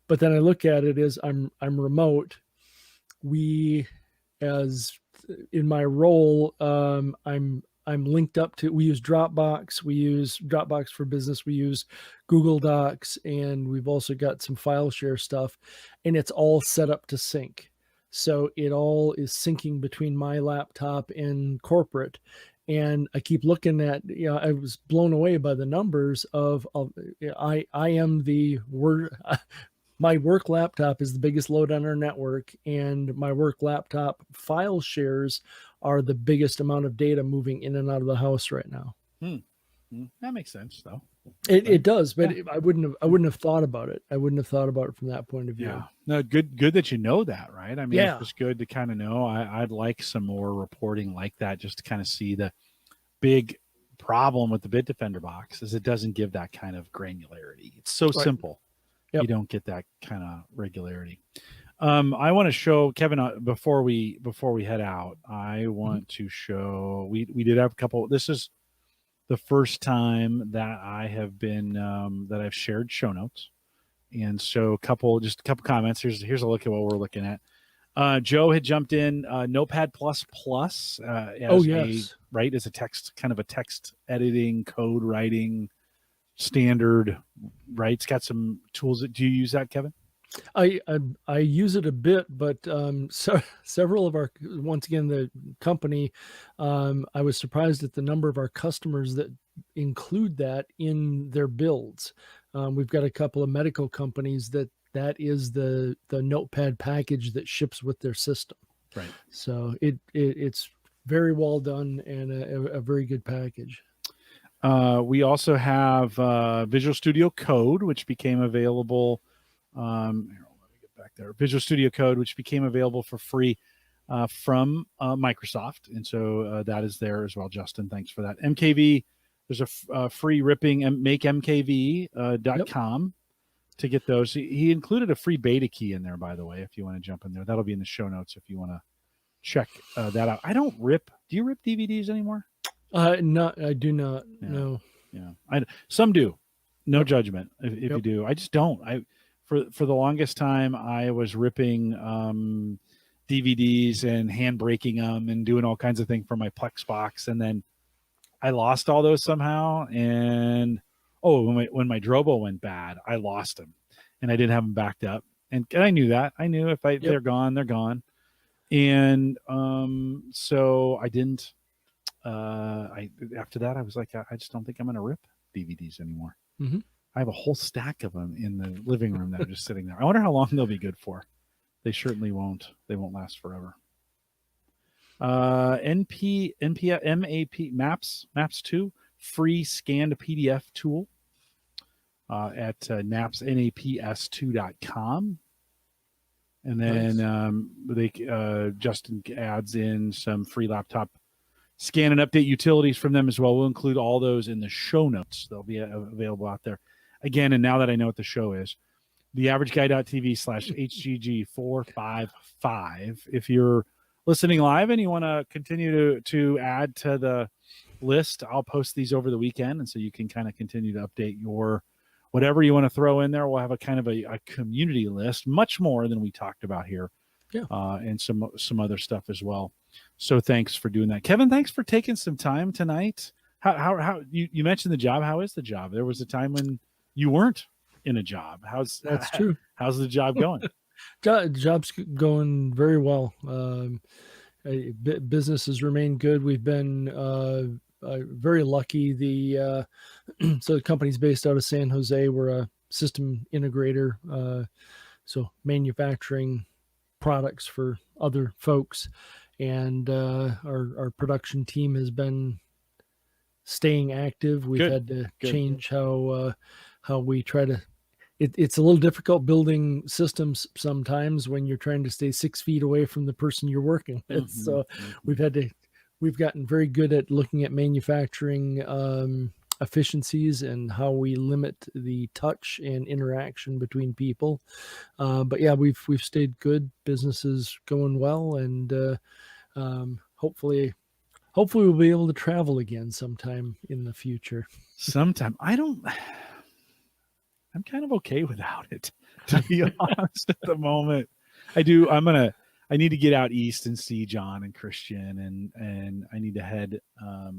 [SPEAKER 2] But then I look at it as I'm remote. As in my role, I'm linked up to, we use Dropbox for business. We use Google Docs, and we've also got some file share stuff, and it's all set up to sync. So it all is syncing between my laptop and corporate. And I keep looking at, I was blown away by the numbers of I am my work laptop is the biggest load on our network, and my work laptop file shares are the biggest amount of data moving in and out of the house right now.
[SPEAKER 1] That makes sense, though.
[SPEAKER 2] It does, but I wouldn't have thought about it. I wouldn't have thought about it from that point of view.
[SPEAKER 1] Yeah, no, good that you know that, right? It's just good to kind of know. I'd like some more reporting like that, just to kind of see the big problem with the Bitdefender box is it doesn't give that kind of granularity. It's so simple. Yep. You don't get that kind of regularity. I want to show Kevin before we head out. I want to show we did have a couple. This is the first time that I have been that I've shared show notes, and so a couple comments. Here's a look at what we're looking at. Joe had jumped in Notepad++ as a text editing, code writing standard, right? It's got some tools. Do you use that, Kevin?
[SPEAKER 2] I use it a bit, but several of our, once again, the company, I was surprised at the number of our customers that include that in their builds. We've got a couple of medical companies that is the Notepad package that ships with their system.
[SPEAKER 1] Right.
[SPEAKER 2] So it's very well done and a very good package.
[SPEAKER 1] We also have Visual Studio Code, which became available. Let me get back there. Visual Studio Code, which became available for free from Microsoft, and so that is there as well. Justin, thanks for that. MKV, there's a free ripping makemkv.com to get those. He included a free beta key in there, by the way, if you want to jump in there. That'll be in the show notes if you want to check that out. I don't rip. Do you rip DVDs anymore?
[SPEAKER 2] No, I do not.
[SPEAKER 1] Yeah.
[SPEAKER 2] No.
[SPEAKER 1] Yeah. Some do. No judgment if you do. I just don't. For the longest time, I was ripping DVDs and hand breaking them and doing all kinds of things for my Plex box, and then I lost all those somehow. And when my Drobo went bad, I lost them, and I didn't have them backed up. And I knew that. I knew if they're gone, they're gone. And so I didn't. After that, I was like, I just don't think I'm going to rip DVDs anymore.
[SPEAKER 2] Mm-hmm.
[SPEAKER 1] I have a whole stack of them in the living room that are just sitting there. I wonder how long they'll be good for. They certainly won't. They won't last forever. MAP Maps 2 free scanned PDF tool at naps2.com. And then Justin adds in some free laptop scan and update utilities from them as well. We'll include all those in the show notes. They'll be available out there. Again, and now that I know what the show is, theaverageguy.tv/HGG455. If you're listening live and you want to continue to add to the list, I'll post these over the weekend, and so you can kind of continue to update your whatever you want to throw in there. We'll have a kind of a community list, much more than we talked about here, and some other stuff as well. So thanks for doing that, Kevin. Thanks for taking some time tonight. How you mentioned the job? How is the job? There was a time when you weren't in a job. That's
[SPEAKER 2] true.
[SPEAKER 1] How's the job going?
[SPEAKER 2] Job's going very well. Business has remained good. We've been very lucky. So the company's based out of San Jose. We're a system integrator, so manufacturing products for other folks, and our production team has been staying active. We've had to change how we try to. It's a little difficult building systems sometimes when you're trying to stay 6 feet away from the person you're working with. Mm-hmm. So we've gotten very good at looking at manufacturing efficiencies and how we limit the touch and interaction between people. But yeah, we've stayed good. Business is going well, and hopefully we'll be able to travel again sometime in the future.
[SPEAKER 1] Sometime. I'm kind of okay without it, to be honest, at the moment. I need to get out east and see John and Christian, and I need to head, I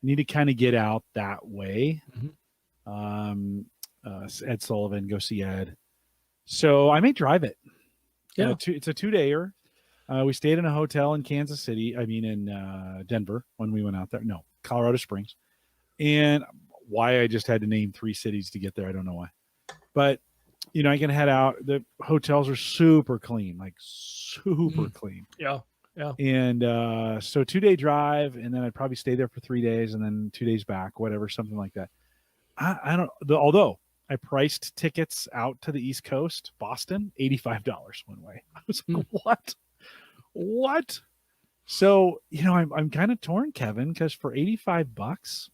[SPEAKER 1] need to kind of get out that way. Mm-hmm. Ed Sullivan, go see Ed. So I may drive it.
[SPEAKER 2] Yeah.
[SPEAKER 1] It's a 2-dayer. We stayed in a hotel in Kansas City. in Denver when we went out there. No, Colorado Springs. And why I just had to name 3 cities to get there, I don't know why. But, I can head out. The hotels are super clean, like super clean.
[SPEAKER 2] Yeah. Yeah.
[SPEAKER 1] And so 2-day drive, and then I'd probably stay there for 3 days and then 2 days back, whatever, something like that. Although I priced tickets out to the East Coast, Boston, $85 one way. I was like, what? So, I'm kind of torn, Kevin, because for $85,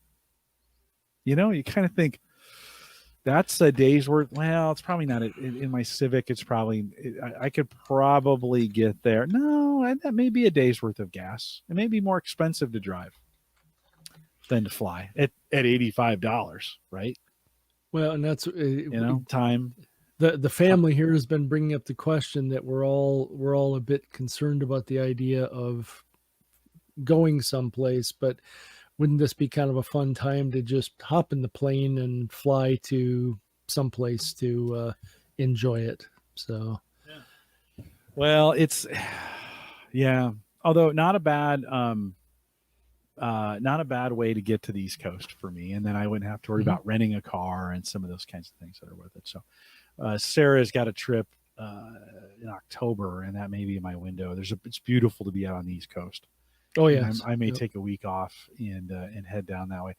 [SPEAKER 1] you kind of think that's a day's worth. Well, it's probably not in my Civic. It's probably, I could probably get there. No, that may be a day's worth of gas. It may be more expensive to drive than to fly at $85, right?
[SPEAKER 2] Well, and that's,
[SPEAKER 1] time.
[SPEAKER 2] The family here has been bringing up the question that we're all a bit concerned about the idea of going someplace, but wouldn't this be kind of a fun time to just hop in the plane and fly to someplace to enjoy it? So,
[SPEAKER 1] well, it's, although not a bad way to get to the East Coast for me. And then I wouldn't have to worry about renting a car and some of those kinds of things that are with it. So, Sarah's got a trip in October, and that may be in my window. It's beautiful to be out on the East Coast.
[SPEAKER 2] Oh yeah,
[SPEAKER 1] I may take a week off and head down that way.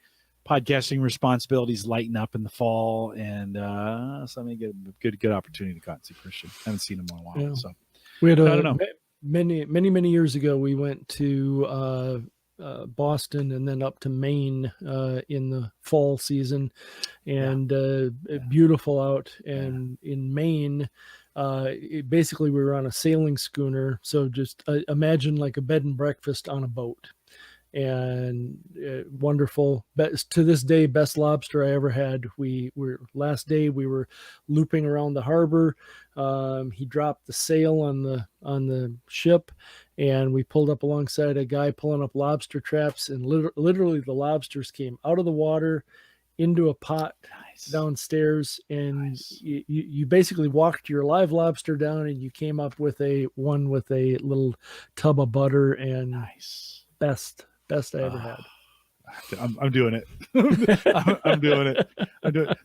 [SPEAKER 1] Podcasting responsibilities lighten up in the fall, and so I may get a good opportunity to go out and see Christian. I haven't seen him in a while. Yeah. So
[SPEAKER 2] we had I don't know. Many years ago, we went to Boston and then up to Maine in the fall season, and beautiful out. And in Maine, basically we were on a sailing schooner, so just imagine like a bed and breakfast on a boat, and wonderful. To this day, best lobster I ever had. Last day we were looping around the harbor. He dropped the sail on the ship, and we pulled up alongside a guy pulling up lobster traps, and literally the lobsters came out of the water into a pot downstairs, and you basically walked your live lobster down, and you came up with one with a little tub of butter, and best I ever had.
[SPEAKER 1] I'm doing it. I'm doing it.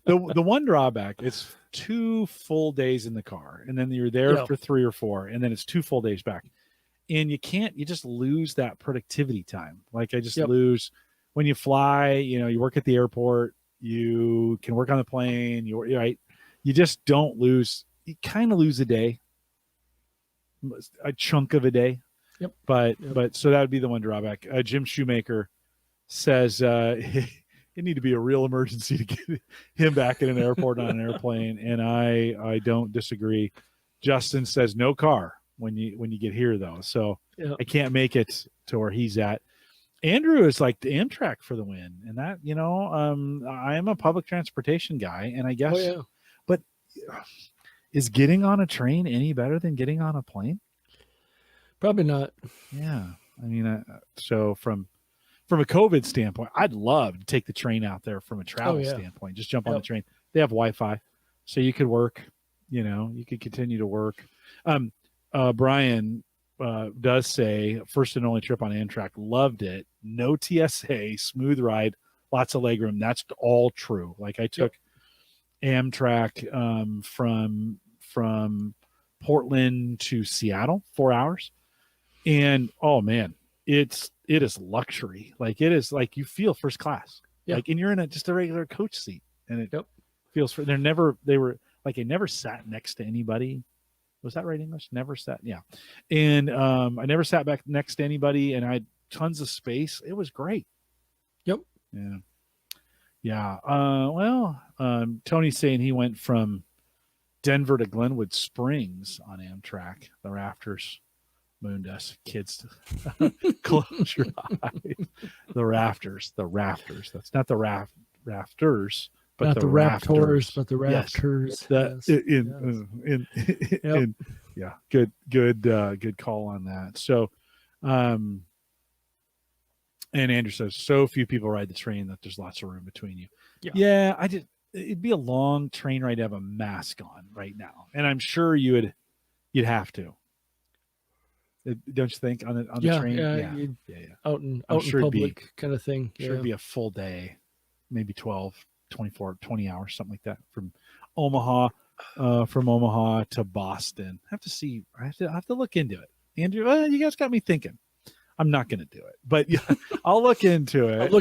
[SPEAKER 1] The one drawback is 2 full days in the car, and then you're there for 3 or 4, and then it's 2 full days back, and you just lose that productivity time. Like I just lose when you fly. You work at the airport, you can work on the plane. You're right. You just don't lose. You kind of lose a day, a chunk of a day.
[SPEAKER 2] Yep.
[SPEAKER 1] But so that would be the one drawback. Jim Shoemaker says it need to be a real emergency to get him back in an airport on an airplane, and I don't disagree. Justin says no car when you get here though, so I can't make it to where he's at. Andrew is like the Amtrak for the win, and that I am a public transportation guy, and I guess, but is getting on a train any better than getting on a plane?
[SPEAKER 2] Probably not.
[SPEAKER 1] Yeah, I mean, so from a COVID standpoint, I'd love to take the train out there from a travel standpoint. Just jump on the train. They have Wi-Fi, so you could work. You could continue to work. Brian does say first and only trip on Amtrak, loved it. No TSA, smooth ride, lots of legroom. That's all true. Like I took Amtrak from Portland to Seattle, 4 hours, and oh man, it is luxury. Like it is like you feel first class. Like, and you're in just a regular coach seat, and it feels for. They never sat next to anybody. Was that right English? Never sat. Yeah. And I never sat back next to anybody, and I had tons of space. It was great.
[SPEAKER 2] Yep.
[SPEAKER 1] Yeah. Yeah. Tony's saying he went from Denver to Glenwood Springs on Amtrak. The rafters, moon dust, kids. Close your eyes. The rafters. That's not the rafters. But
[SPEAKER 2] not the Raptors, but the Raptors.
[SPEAKER 1] Good call on that. So, and Andrew says, so few people ride the train that there's lots of room between you. Yeah, it'd be a long train ride to have a mask on right now, and I'm sure you'd have to. Don't you think on the train? Yeah.
[SPEAKER 2] Out in public kind of thing.
[SPEAKER 1] Sure, it'd be a full day, maybe 12. 24, 20 hours, something like that, from Omaha to Boston. I have to look into it. Andrew, you guys got me thinking. I'm not going to do it, but I'll look into it.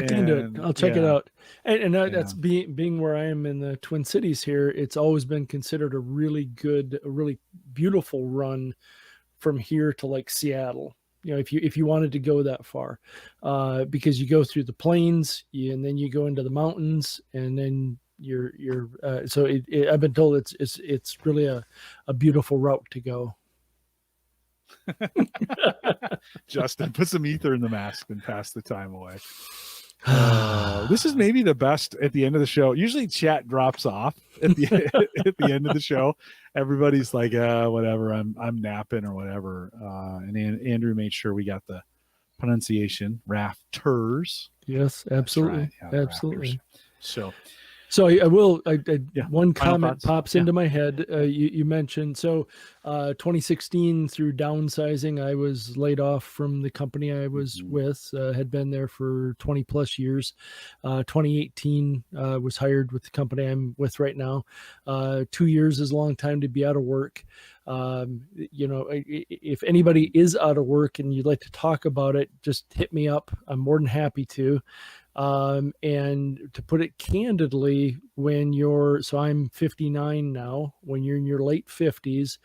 [SPEAKER 2] I'll check it out. And that's being where I am in the Twin Cities here. It's always been considered a really good, a really beautiful run from here to like Seattle. If you wanted to go that far, because you go through the plains and then you go into the mountains, and then I've been told it's really a beautiful route to go.
[SPEAKER 1] Justin, put some ether in the mask and pass the time away. This is maybe the best at the end of the show. Usually chat drops off at the end of the show. Everybody's like, whatever, I'm napping or whatever. And Andrew made sure we got the pronunciation, rafters.
[SPEAKER 2] Yes, absolutely. Right. Absolutely.
[SPEAKER 1] Rafters.
[SPEAKER 2] So I will. One comment pops into my head. You mentioned 2016 through downsizing, I was laid off from the company I was with. Had been there for 20 plus years. 2018 was hired with the company I'm with right now. 2 years is a long time to be out of work. If anybody is out of work and you'd like to talk about it, just hit me up. I'm more than happy to. And to put it candidly, I'm 59 now, when you're in your late 50s,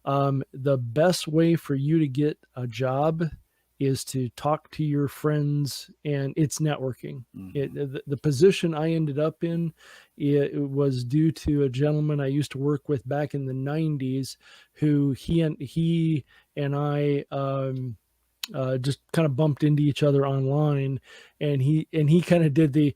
[SPEAKER 2] the best way for you to get a job is to talk to your friends, and it's networking. The position I ended up in, it was due to a gentleman I used to work with back in the 90s, who he and I, just kind of bumped into each other online, and he kind of did the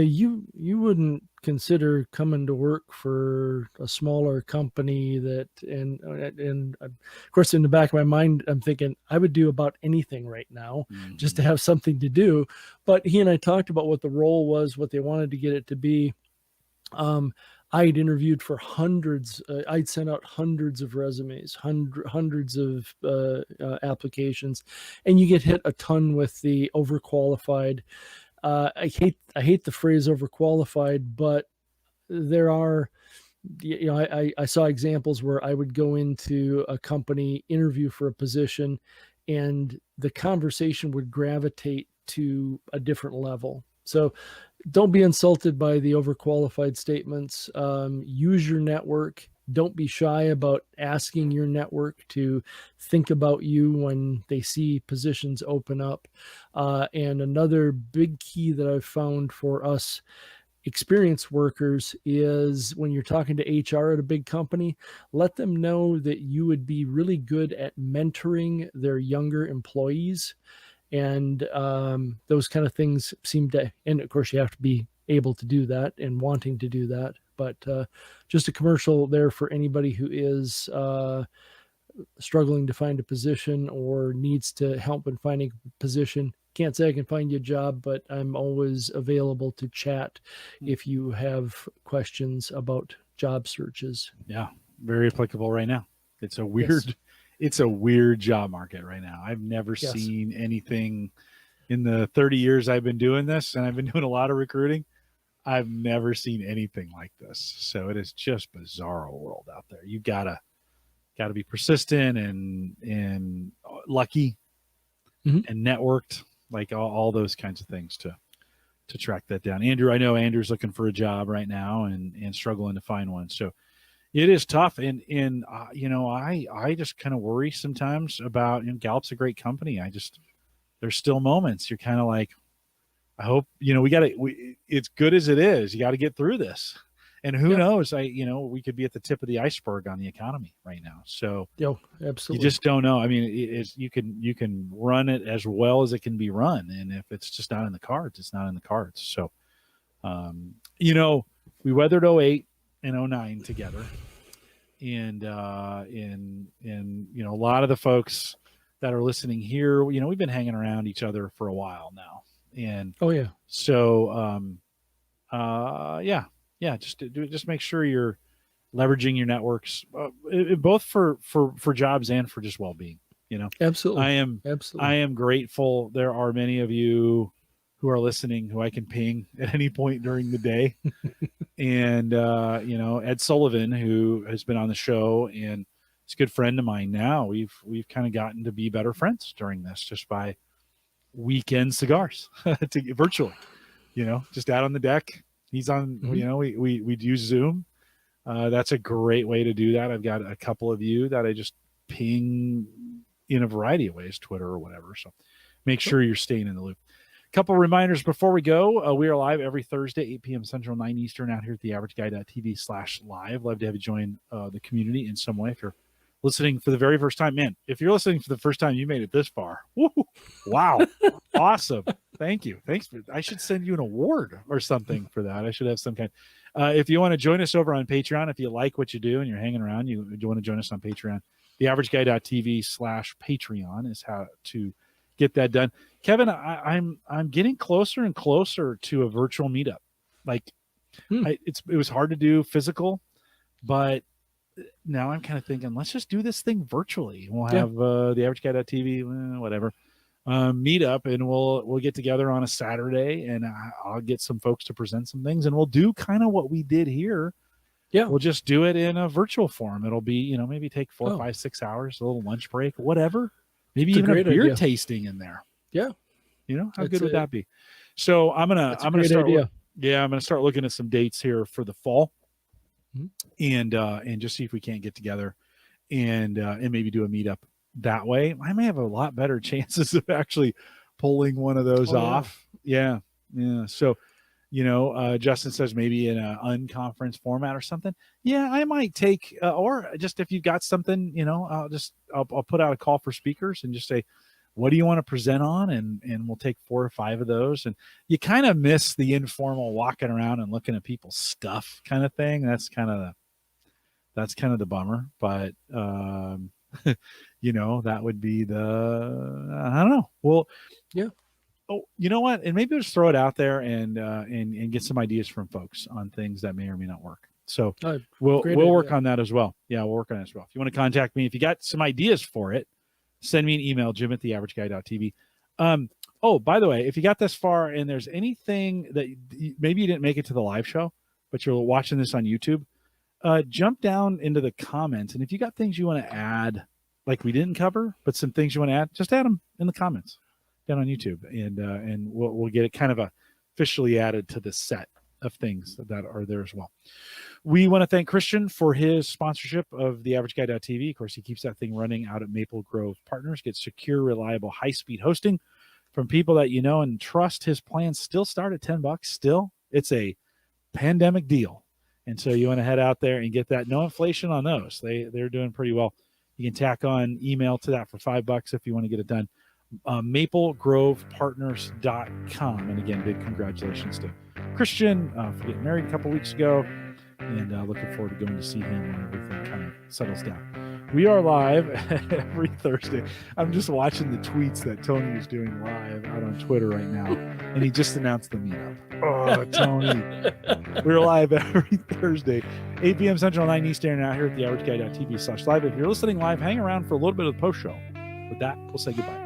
[SPEAKER 2] you wouldn't consider coming to work for a smaller company that, and of course in the back of my mind I'm thinking I would do about anything right now just to have something to do. But he and I talked about what the role was, what they wanted to get it to be. I'd interviewed for hundreds. I'd sent out hundreds of resumes, hundreds of applications, and you get hit a ton with the overqualified. I hate the phrase overqualified, but there are, I saw examples where I would go into a company, interview for a position, and the conversation would gravitate to a different level. So don't be insulted by the overqualified statements. Use your network, don't be shy about asking your network to think about you when they see positions open up. And another big key that I've found for us experienced workers is when you're talking to HR at a big company, let them know that you would be really good at mentoring their younger employees. And those kind of things seem to, and of course, you have to be able to do that and wanting to do that. But just a commercial there for anybody who is struggling to find a position or needs to help in finding a position. Can't say I can find you a job, but I'm always available to chat if you have questions about job searches.
[SPEAKER 1] Yeah, very applicable right now. It's a weird job market right now. I've never seen anything in the 30 years I've been doing this, and I've been doing a lot of recruiting. I've never seen anything like this. So it is just bizarro world out there. You gotta be persistent and lucky and networked, like all those kinds of things to track that down. Andrew, I know Andrew's looking for a job right now and struggling to find one. So it is tough. And I just kind of worry sometimes about, Gallup's a great company. There's still moments you're kind of like, I hope, it's good as it is. You got to get through this. And who knows? We could be at the tip of the iceberg on the economy right now. So
[SPEAKER 2] absolutely,
[SPEAKER 1] you just don't know. I mean, you can run it as well as it can be run, and if it's just not in the cards, it's not in the cards. So, we weathered 08 and 09 together, and a lot of the folks that are listening here, we've been hanging around each other for a while now, and so just make sure you're leveraging your networks, both for jobs and for just well-being.
[SPEAKER 2] Absolutely.
[SPEAKER 1] I am grateful. There are many of you who are listening who I can ping at any point during the day. And, Ed Sullivan, who has been on the show and is a good friend of mine now, we've kind of gotten to be better friends during this just by weekend cigars virtually, just out on the deck. He's on, we use Zoom. That's a great way to do that. I've got a couple of you that I just ping in a variety of ways, Twitter or whatever. So make sure you're staying in the loop. A couple of reminders before we go. We are live every Thursday, 8 p.m. Central, 9 Eastern, out here at theaverageguy.tv/live. Love to have you join the community in some way. If you're listening for the very first time, man, if you're listening for the first time, you made it this far. Woo, wow. Awesome. Thank you. Thanks. I should send you an award or something for that. I should have some kind. If you want to join us over on Patreon, if you like what you do and you're hanging around, you want to join us on Patreon, theaverageguy.tv/Patreon is how to get that done. Kevin, I'm getting closer and closer to a virtual meetup. Like it was hard to do physical, but now I'm kind of thinking, let's just do this thing virtually. We'll have theaverageguy.tv, whatever, meetup, and we'll get together on a Saturday, and I'll get some folks to present some things, and we'll do kind of what we did here. Yeah, we'll just do it in a virtual form. It'll be, maybe take 4, 5, 6 hours, a little lunch break, whatever. Maybe even a beer tasting in there. Yeah, how good would that be? So I'm gonna start. I'm gonna start looking at some dates here for the fall. And just see if we can't get together and maybe do a meetup that way. I may have a lot better chances of actually pulling one of those off. Yeah. So, Justin says maybe in an unconference format or something. Yeah, I might take, or just if you've got something, I'll put out a call for speakers and just say, what do you want to present on? And we'll take 4 or 5 of those. And you kind of miss the informal walking around and looking at people's stuff kind of thing. That's kind of the bummer. But, that would be I don't know. Well, yeah. Oh, you know what? And maybe just throw it out there and get some ideas from folks on things that may or may not work. So we'll work on that as well. Yeah, we'll work on that as well. If you want to contact me, if you got some ideas for it, send me an email, jim@theaverageguy.tv. Oh, by the way, if you got this far and there's anything that maybe you didn't make it to the live show, but you're watching this on YouTube, jump down into the comments. And if you got things you want to add, like we didn't cover, but some things you want to add, just add them in the comments down on YouTube. And we'll get it kind of officially added to the set of things that are there as well. We want to thank Christian for his sponsorship of the AverageGuy.tv. Of course, he keeps that thing running out at Maple Grove Partners. Get secure, reliable, high-speed hosting from people that you know and trust. His plans still start at $10. Still, it's a pandemic deal. And so you want to head out there and get that. No inflation on those. They're doing pretty well. You can tack on email to that for $5 if you want to get it done. MapleGrovePartners.com. And again, big congratulations to Christian for getting married a couple weeks ago. And looking forward to going to see him when everything kind of settles down. We are live every Thursday. I'm just watching the tweets that Tony is doing live out on Twitter right now. And he just announced the meetup. Oh, Tony. We're live every Thursday, 8 p.m. Central, 9 Eastern, out here at the AverageGuy.tv/live. If you're listening live, hang around for a little bit of the post show. With that, we'll say goodbye.